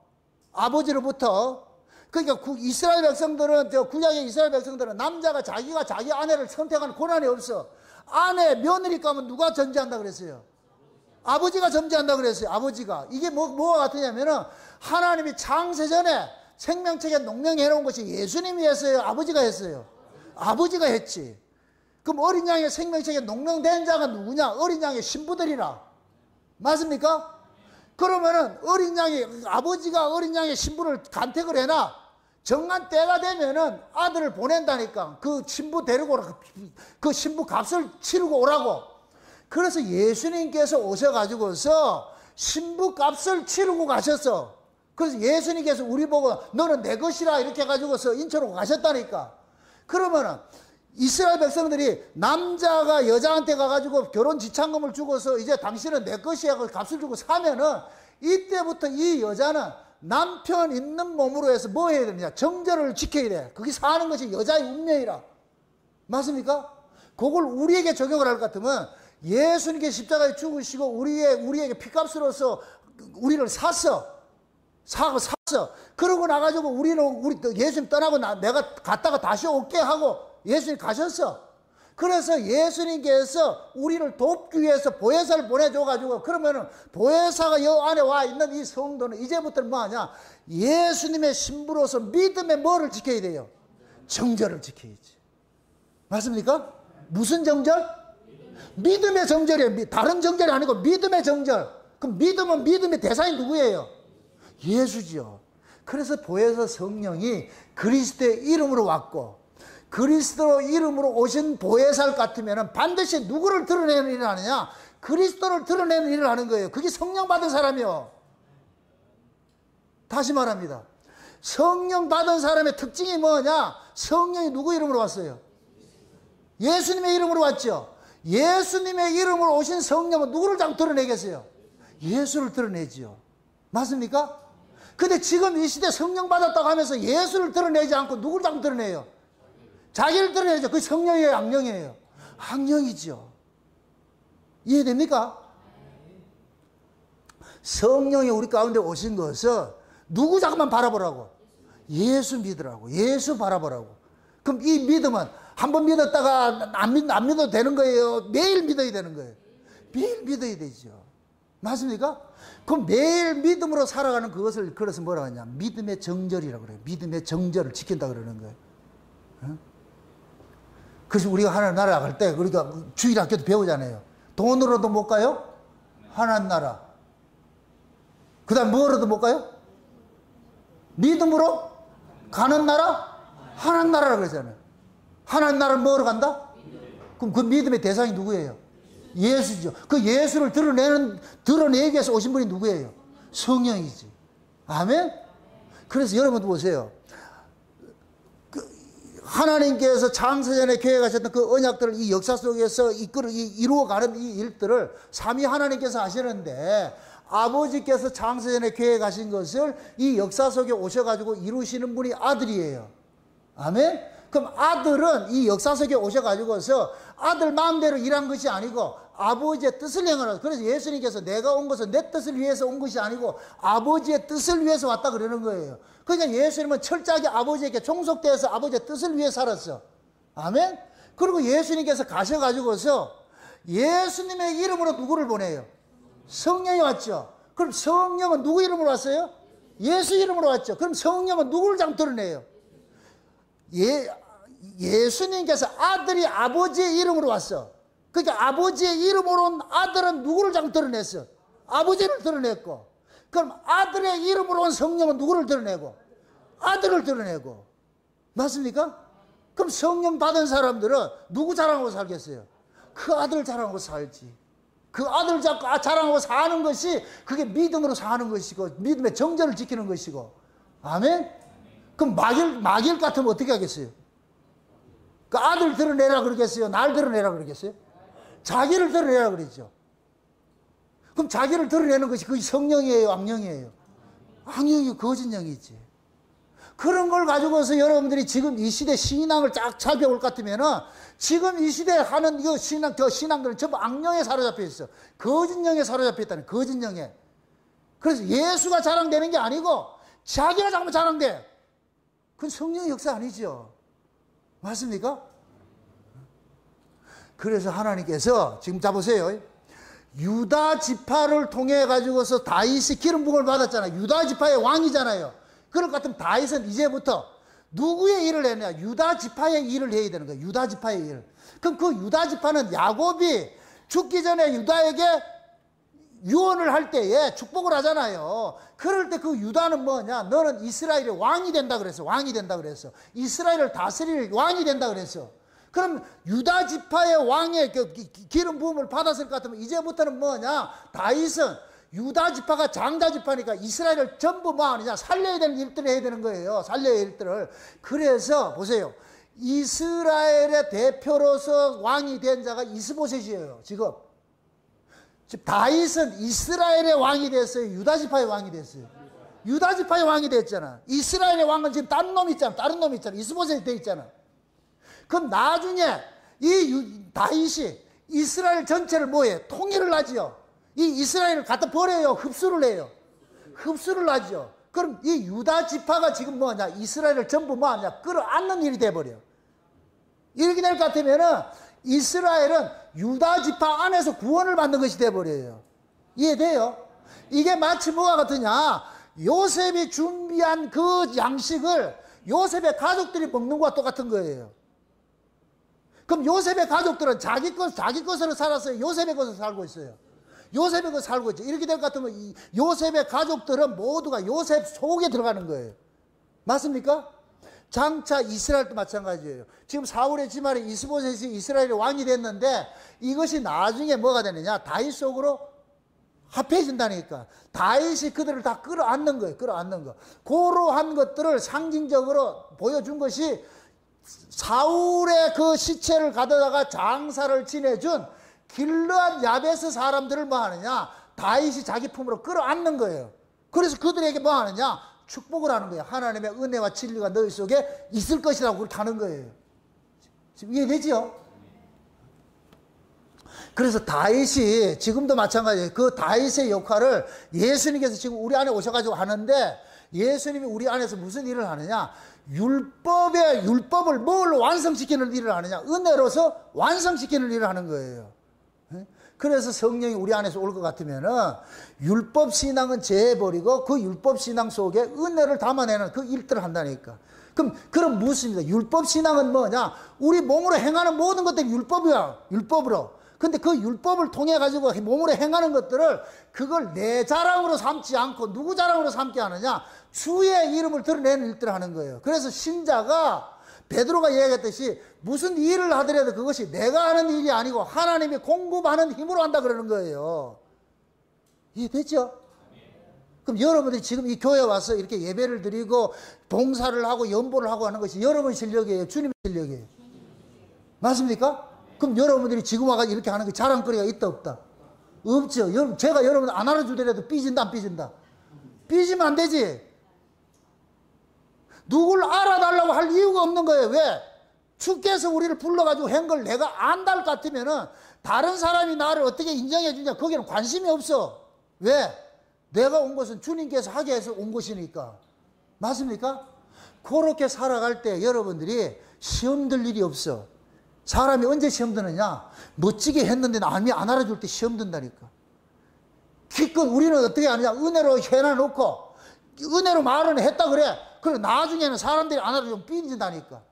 Speaker 1: 아버지로부터. 그러니까 이스라엘 백성들은, 구약의 이스라엘 백성들은 남자가 자기가 자기 아내를 선택하는 권한이 없어. 아내, 며느리 가면 누가 전제한다 그랬어요? 아버지가 점지한다 그랬어요. 아버지가. 이게 뭐가 같으냐면은 하나님이 창세전에 생명책에 농명해 놓은 것이 예수님이 했어요? 아버지가 했어요? 아버지가 했지. 그럼 어린 양의 생명책에 농명된 자가 누구냐? 어린 양의 신부들이라. 맞습니까? 그러면은 어린 양이, 아버지가 어린 양의 신부를 간택을 해놔. 정한 때가 되면은 아들을 보낸다니까. 그 신부 데리고 오라. 그 신부 값을 치르고 오라고. 그래서 예수님께서 오셔가지고서 신부 값을 치르고 가셨어. 그래서 예수님께서 우리 보고 너는 내 것이라 이렇게 해가지고서 인천으로 가셨다니까. 그러면은 이스라엘 백성들이 남자가 여자한테 가가지고 결혼 지참금을 주고서 이제 당신은 내 것이야 하고 값을 주고 사면은 이때부터 이 여자는 남편 있는 몸으로 해서 뭐 해야 되느냐? 정절을 지켜야 돼. 그게 사는 것이 여자의 운명이라. 맞습니까? 그걸 우리에게 적용을 할 것 같으면 예수님께 십자가에 죽으시고 우리에게 피값으로서 우리를 샀어. 그러고 나가지고 우리 예수님 떠나고 내가 갔다가 다시 올게 하고 예수님 가셨어. 그래서 예수님께서 우리를 돕기 위해서 보혜사를 보내줘가지고 그러면은 보혜사가 여 안에 와 있는 이 성도는 이제부터는 뭐 하냐? 예수님의 신부로서 믿음의 뭐를 지켜야 돼요? 정절을 지켜야지. 맞습니까? 무슨 정절? 믿음의 정절이에요. 다른 정절이 아니고 믿음의 정절. 그럼 믿음은 믿음의 대상이 누구예요? 예수지요. 그래서 보혜사 성령이 그리스도의 이름으로 왔고 그리스도 이름으로 오신 보혜사 같으면 반드시 누구를 드러내는 일을 하느냐? 그리스도를 드러내는 일을 하는 거예요. 그게 성령 받은 사람이요. 다시 말합니다. 성령 받은 사람의 특징이 뭐냐? 성령이 누구 이름으로 왔어요? 예수님의 이름으로 왔죠. 예수님의 이름으로 오신 성령은 누구를 자꾸 드러내겠어요? 예수를 드러내지요. 맞습니까? 근데 지금 이 시대 성령 받았다고 하면서 예수를 드러내지 않고 누구를 자꾸 드러내요? 자기를 드러내죠. 그게 성령이에요? 악령이에요? 악령이죠. 이해됩니까? 성령이 우리 가운데 오신 것은 누구 자꾸만 바라보라고? 예수 믿으라고. 예수 바라보라고. 그럼 이 믿음은 한 번 믿었다가 안 믿어도 되는 거예요? 매일 믿어야 되는 거예요? 매일 믿어야 되죠. 맞습니까? 그럼 매일 믿음으로 살아가는 그것을 그래서 뭐라고 하냐? 믿음의 정절이라고 그래요. 믿음의 정절을 지킨다 그러는 거예요. 어? 그래서 우리가 하나님 나라 갈 때 우리가 주일학교도 배우잖아요. 돈으로도 못 가요? 하나님 나라. 그 다음 뭐로도 못 가요? 믿음으로 가는 나라? 하나님 나라라고 그러잖아요. 하나님 나라는 뭐로 간다? 그럼 그 믿음의 대상이 누구예요? 예수죠. 그 예수를 드러내기 위해서 오신 분이 누구예요? 성령이지. 아멘? 그래서 여러분도 보세요. 하나님께서 창세전에 계획하셨던 그 언약들을 이 역사 속에서 이루어가는 이 일들을 삼위 하나님께서 하시는데 아버지께서 창세전에 계획하신 것을 이 역사 속에 오셔가지고 이루시는 분이 아들이에요. 아멘? 그럼 아들은 이 역사 속에 오셔가지고서 아들 마음대로 일한 것이 아니고 아버지의 뜻을 행하라. 그래서 예수님께서 내가 온 것은 내 뜻을 위해서 온 것이 아니고 아버지의 뜻을 위해서 왔다 그러는 거예요. 그러니까 예수님은 철저하게 아버지에게 종속되어서 아버지의 뜻을 위해 살았어. 아멘? 그리고 예수님께서 가셔가지고서 예수님의 이름으로 누구를 보내요? 성령이 왔죠. 그럼 성령은 누구 이름으로 왔어요? 예수 이름으로 왔죠. 그럼 성령은 누구를 자꾸 드러내요? 예수님께서 아들이 아버지의 이름으로 왔어. 그러니까 아버지의 이름으로 온 아들은 누구를 자꾸 드러냈어? 아버지를 드러냈고. 그럼 아들의 이름으로 온 성령은 누구를 드러내고? 아들을 드러내고. 맞습니까? 그럼 성령 받은 사람들은 누구 자랑하고 살겠어요? 그 아들 자랑하고 살지. 그 아들 잡고 자랑하고 사는 것이 그게 믿음으로 사는 것이고 믿음의 정절을 지키는 것이고. 아멘? 그럼 마귀일 같으면 어떻게 하겠어요? 그 아들 드러내라 그러겠어요? 날 드러내라 그러겠어요? 자기를 드러내라 그러죠. 그럼 자기를 드러내는 것이 그게 성령이에요? 악령이에요? 악령이 거짓 영이지. 그런 걸 가지고서 여러분들이 지금 이 시대 신앙을 쫙 살펴볼 것 같으면은 지금 이 시대에 하는 이 신앙들은 전부 악령에 사로잡혀 있어. 거짓 영에 사로잡혀 있다는 거짓 영에. 그래서 예수가 자랑되는 게 아니고 자기가 자꾸 자랑돼. 그건 성령의 역사 아니죠. 맞습니까? 그래서 하나님께서 지금 잡으세요. 유다 지파를 통해 가지고서 다윗이 기름 부음을 받았잖아요. 유다 지파의 왕이잖아요. 그럴 것 같으면 다윗은 이제부터 누구의 일을 했냐? 유다 지파의 일을 해야 되는 거예요. 유다 지파의 일. 그럼 그 유다 지파는 야곱이 죽기 전에 유다에게 유언을 할 때에 축복을 하잖아요. 그럴 때 그 유다는 뭐냐? 너는 이스라엘의 왕이 된다 그랬어. 왕이 된다 그랬어. 이스라엘을 다스릴 왕이 된다 그랬어. 그럼 유다 지파의 왕의 기름 부음을 받았을 것 같으면 이제부터는 뭐냐? 다윗은 유다 지파가 장자 지파니까 이스라엘을 전부 뭐 하느냐? 살려야 되는 일들을 해야 되는 거예요. 살려야 할 일들을. 그래서 보세요. 이스라엘의 대표로서 왕이 된 자가 이스보셋이에요. 지금 다윗은 이스라엘의 왕이 됐어요? 유다 지파의 왕이 됐어요? 유다 지파의 왕이 됐잖아. 이스라엘의 왕은 지금 다른 놈 있잖아. 다른 놈 있잖아. 이스보셋이 돼 있잖아. 그럼 나중에 이 다윗이 이스라엘 전체를 뭐해? 통일을 하지요. 이 이스라엘을 갖다 버려요. 흡수를 해요. 흡수를 하죠. 그럼 이 유다 지파가 지금 뭐냐? 이스라엘을 전부 뭐하냐? 끌어안는 일이 돼버려. 이렇게 될 것 같으면은 이스라엘은 유다 지파 안에서 구원을 받는 것이 돼버려요. 이해돼요? 이게 마치 뭐가 같으냐? 요셉이 준비한 그 양식을 요셉의 가족들이 먹는 것과 똑같은 거예요. 그럼 요셉의 가족들은 자기 것으로 살았어요? 요셉의 것으로 살고 있어요? 요셉의 것으로 살고 있죠. 이렇게 될 것 같으면 이 요셉의 가족들은 모두가 요셉 속에 들어가는 거예요. 맞습니까? 장차 이스라엘도 마찬가지예요. 지금 사울의 집안에 이스보셋이 이스라엘의 왕이 됐는데 이것이 나중에 뭐가 되느냐? 다윗 속으로 합해진다니까. 다윗이 그들을 다 끌어안는 거예요. 끌어안는 거. 그러한 것들을 상징적으로 보여준 것이 사울의 그 시체를 가져다가 장사를 지내준 길르앗 야베스 사람들을 뭐 하느냐? 다윗이 자기 품으로 끌어안는 거예요. 그래서 그들에게 뭐 하느냐? 축복을 하는 거예요. 하나님의 은혜와 진리가 너희 속에 있을 것이라고 그렇게 하는 거예요. 지금 이해되지요? 그래서 다윗이 지금도 마찬가지예요. 그 다윗의 역할을 예수님께서 지금 우리 안에 오셔가지고 하는데 예수님이 우리 안에서 무슨 일을 하느냐? 율법을 뭘로 완성시키는 일을 하느냐? 은혜로서 완성시키는 일을 하는 거예요. 그래서 성령이 우리 안에서 올 것 같으면은 율법 신앙은 제해버리고 그 율법 신앙 속에 은혜를 담아내는 그 일들을 한다니까. 그럼 무엇입니까? 율법 신앙은 뭐냐? 우리 몸으로 행하는 모든 것들이 율법이야. 율법으로. 근데 그 율법을 통해 가지고 몸으로 행하는 것들을 그걸 내 자랑으로 삼지 않고 누구 자랑으로 삼게 하느냐? 주의 이름을 드러내는 일들을 하는 거예요. 그래서 신자가 베드로가 이야기했듯이 무슨 일을 하더라도 그것이 내가 하는 일이 아니고 하나님이 공급하는 힘으로 한다 그러는 거예요. 이해됐죠? 그럼 여러분들이 지금 이 교회에 와서 이렇게 예배를 드리고 봉사를 하고 연보를 하고 하는 것이 여러분 실력이에요? 주님의 실력이에요? 맞습니까? 그럼 여러분들이 지금 와가지고 이렇게 하는 게 자랑거리가 있다 없다? 없죠. 제가 여러분 안 알아주더라도 삐진다 안 삐진다? 삐지면 안 되지. 누굴 알아달라고 할 이유가 없는 거예요. 왜? 주께서 우리를 불러가지고 한 걸 내가 안다 할 것 같으면은 다른 사람이 나를 어떻게 인정해 주냐 거기는 관심이 없어. 왜? 내가 온 것은 주님께서 하게 해서 온 것이니까. 맞습니까? 그렇게 살아갈 때 여러분들이 시험 들 일이 없어. 사람이 언제 시험 드느냐? 멋지게 했는데 남이 안 알아줄 때 시험 든다니까. 기껏 우리는 어떻게 하느냐? 은혜로 해놔놓고 은혜로 말은 했다 그래. 그리고 나중에는 사람들이 안 알아주면 삐진다니까.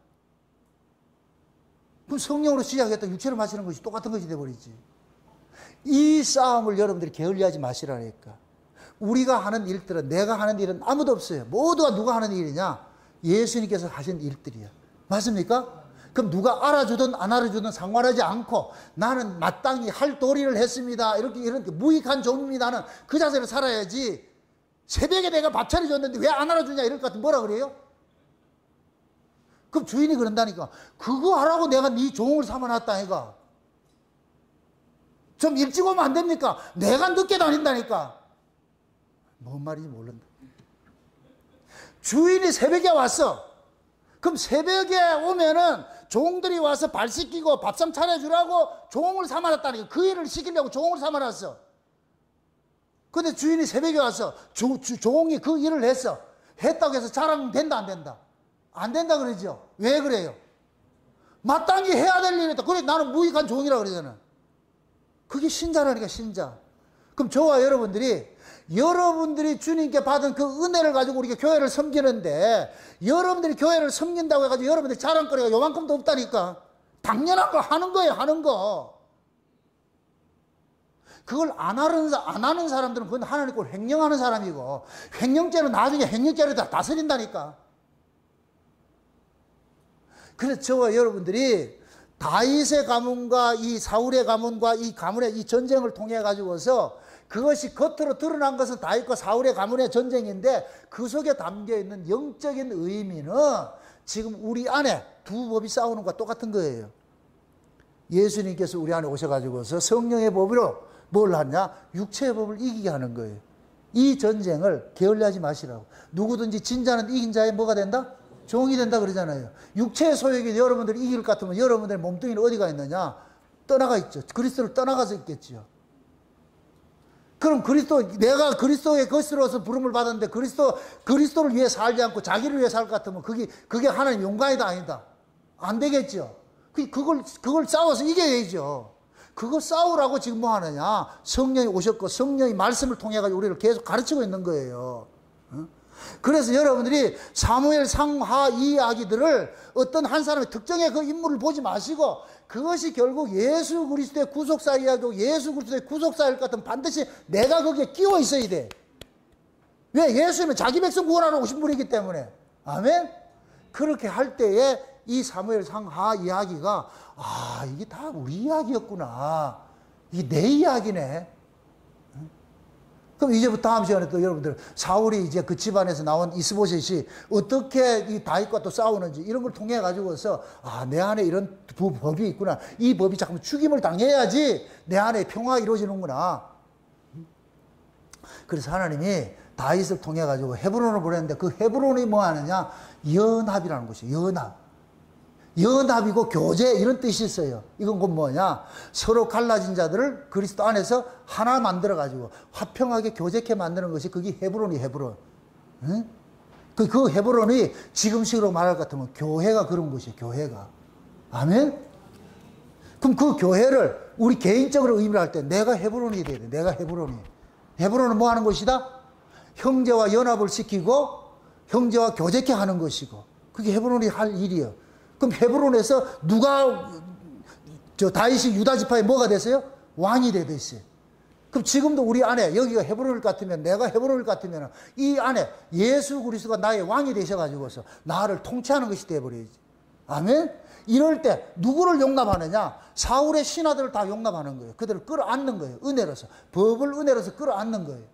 Speaker 1: 그럼 성령으로 시작했다 육체로 마시는 것이 똑같은 것이 돼버리지. 이 싸움을 여러분들이 게을리하지 마시라니까. 우리가 하는 일들은 내가 하는 일은 아무도 없어요. 모두가 누가 하는 일이냐? 예수님께서 하신 일들이야. 맞습니까? 그럼 누가 알아주든 안 알아주든 상관하지 않고 나는 마땅히 할 도리를 했습니다. 이렇게 무익한 종입니다는 그 자세를 살아야지. 새벽에 내가 밥 차려줬는데 왜 안 알아주냐 이럴 것 같으면 뭐라 그래요? 그럼 주인이 그런다니까. 그거 하라고 내가 네 종을 삼아놨다 이가. 좀 일찍 오면 안 됩니까? 내가 늦게 다닌다니까. 뭔 말인지 모른다. 주인이 새벽에 왔어. 그럼 새벽에 오면은 종들이 와서 발 씻기고 밥상 차려주라고 종을 삼아놨다니까. 그 일을 시키려고 종을 삼아놨어. 근데 주인이 새벽에 와서 종이 그 일을 했어. 했다고 해서 자랑된다 안 된다? 안 된다 그러죠. 왜 그래요? 마땅히 해야 될 일이다. 그래 나는 무익한 종이라 그러잖아. 그게 신자라니까 신자. 그럼 저와 여러분들이 주님께 받은 그 은혜를 가지고 우리가 교회를 섬기는데 여러분들이 교회를 섬긴다고 해가지고 여러분들이 자랑거리가 요만큼도 없다니까. 당연한 거 하는 거예요. 하는 거. 그걸 안 하는 사람들은 그건 하나님 걸 횡령하는 사람이고 횡령죄는 나중에 횡령죄로 다 다스린다니까. 그래서 저와 여러분들이 다윗의 가문과 이 사울의 가문과 이 가문의 이 전쟁을 통해 가지고서 그것이 겉으로 드러난 것은 다윗과 사울의 가문의 전쟁인데 그 속에 담겨 있는 영적인 의미는 지금 우리 안에 두 법이 싸우는 것과 똑같은 거예요. 예수님께서 우리 안에 오셔가지고서 성령의 법으로 뭘 하냐? 육체의 법을 이기게 하는 거예요. 이 전쟁을 게을리하지 마시라고. 누구든지 진자는 이긴 자의 뭐가 된다? 종이 된다 그러잖아요. 육체의 소욕이 여러분들이 이길 것 같으면 여러분들의 몸뚱이는 어디가 있느냐? 떠나가 있죠. 그리스도를 떠나가서 있겠죠. 그럼 내가 그리스도의 것으로서 부름을 받았는데 그리스도를 위해 살지 않고 자기를 위해 살 것 같으면 그게 하나님 용가이다 아니다? 안 되겠죠. 그걸 싸워서 이겨야죠. 그거 싸우라고 지금 뭐 하느냐? 성령이 오셨고 성령이 말씀을 통해 가지고 우리를 계속 가르치고 있는 거예요. 그래서 여러분들이 사무엘 상하 이야기들을 어떤 한 사람의 특정의 그 인물을 보지 마시고 그것이 결국 예수 그리스도의 구속사 이야기고 예수 그리스도의 구속사일 것 같으면 반드시 내가 거기에 끼워 있어야 돼. 왜? 예수님은 자기 백성 구원하러 오신 분이기 때문에. 아멘? 그렇게 할 때에 이 사무엘 상하 이야기가 이게 다 우리 이야기였구나. 이게 내 이야기네. 그럼 이제부터 다음 시간에 또 여러분들 사울이 이제 그 집안에서 나온 이스보셋이 어떻게 이 다윗과 또 싸우는지 이런 걸 통해 가지고서 내 안에 이런 법이 있구나. 이 법이 잠깐 죽임을 당해야지 내 안에 평화가 이루어지는구나. 그래서 하나님이 다윗을 통해 가지고 헤브론을 보냈는데 그 헤브론이 뭐 하느냐? 연합이라는 것이에요. 연합이고 교제 이런 뜻이 있어요. 이건 곧 뭐냐? 서로 갈라진 자들을 그리스도 안에서 하나 만들어 가지고 화평하게 교제케 만드는 것이 그게 헤브론이 헤브론. 응? 그 헤브론이 지금식으로 말할 것 같으면 교회가 그런 것이에요. 교회가. 아멘? 그럼 그 교회를 우리 개인적으로 의미를 할 때 내가 헤브론이 돼야 돼. 내가 헤브론이. 헤브론은 뭐 하는 것이다? 형제와 연합을 시키고 형제와 교제케 하는 것이고 그게 헤브론이 할 일이에요. 그럼 헤브론에서 다윗이 유다 지파에 뭐가 됐어요? 왕이 되듯이. 그럼 지금도 우리 안에 여기가 헤브론일 것 같으면 내가 헤브론일 것 같으면 이 안에 예수 그리스도가 나의 왕이 되셔가지고서 나를 통치하는 것이 되어버려야지. 아멘? 이럴 때 누구를 용납하느냐? 사울의 신하들을 다 용납하는 거예요. 그들을 끌어안는 거예요. 은혜로서. 법을 은혜로서 끌어안는 거예요.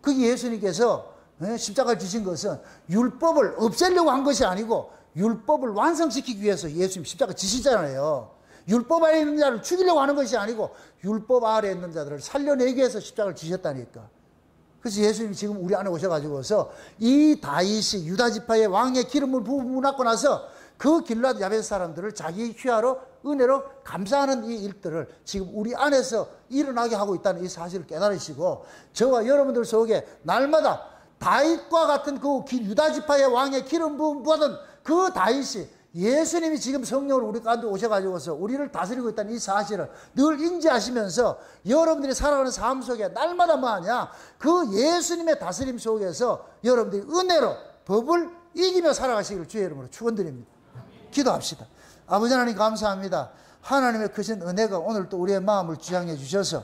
Speaker 1: 그게 예수님께서 십자가를 지신 것은 율법을 없애려고 한 것이 아니고 율법을 완성시키기 위해서 예수님 십자가 지시잖아요. 율법 아래 있는 자를 죽이려고 하는 것이 아니고 율법 아래 있는 자들을 살려내기 위해서 십자가를 지셨다니까. 그래서 예수님이 지금 우리 안에 오셔가지고서 이 다윗이 유다 지파의 왕의 기름을 부어놨고 나서 그 길앗 야베스 사람들을 자기 휘하로 은혜로 감사하는 이 일들을 지금 우리 안에서 일어나게 하고 있다는 이 사실을 깨달으시고 저와 여러분들 속에 날마다 다윗과 같은 그 유다 지파의 왕의 기름 부음 받은 그 다윗이 예수님이 지금 성령으로 우리 가운데 오셔가지고서 우리를 다스리고 있다는 이 사실을 늘 인지하시면서 여러분들이 살아가는 삶 속에 날마다 뭐하냐? 그 예수님의 다스림 속에서 여러분들이 은혜로 법을 이기며 살아가시기를 주의 이름으로 축원드립니다. 기도합시다. 아버지 하나님 감사합니다. 하나님의 크신 은혜가 오늘 또 우리의 마음을 주장해 주셔서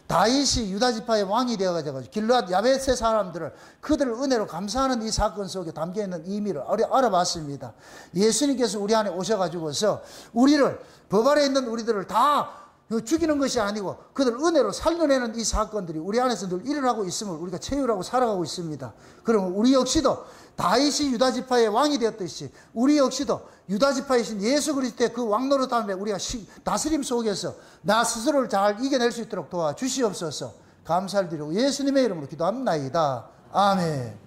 Speaker 1: 다윗이 유다 지파의 왕이 되어가지고 길르앗 야벳의 사람들을 그들을 은혜로 감사하는 이 사건 속에 담겨있는 의미를 알아봤습니다. 예수님께서 우리 안에 오셔가지고서 우리를, 법 아래 있는 우리들을 다 죽이는 것이 아니고 그들 은혜로 살려내는 이 사건들이 우리 안에서 늘 일어나고 있음을 우리가 체유하고 살아가고 있습니다. 그러면 우리 역시도 다윗이 유다 지파의 왕이 되었듯이 우리 역시도 유다 지파이신 예수 그리스도의 그 왕노릇함에 우리가 다스림 속에서 나 스스로를 잘 이겨낼 수 있도록 도와주시옵소서. 감사를 드리고 예수님의 이름으로 기도합나이다. 아멘.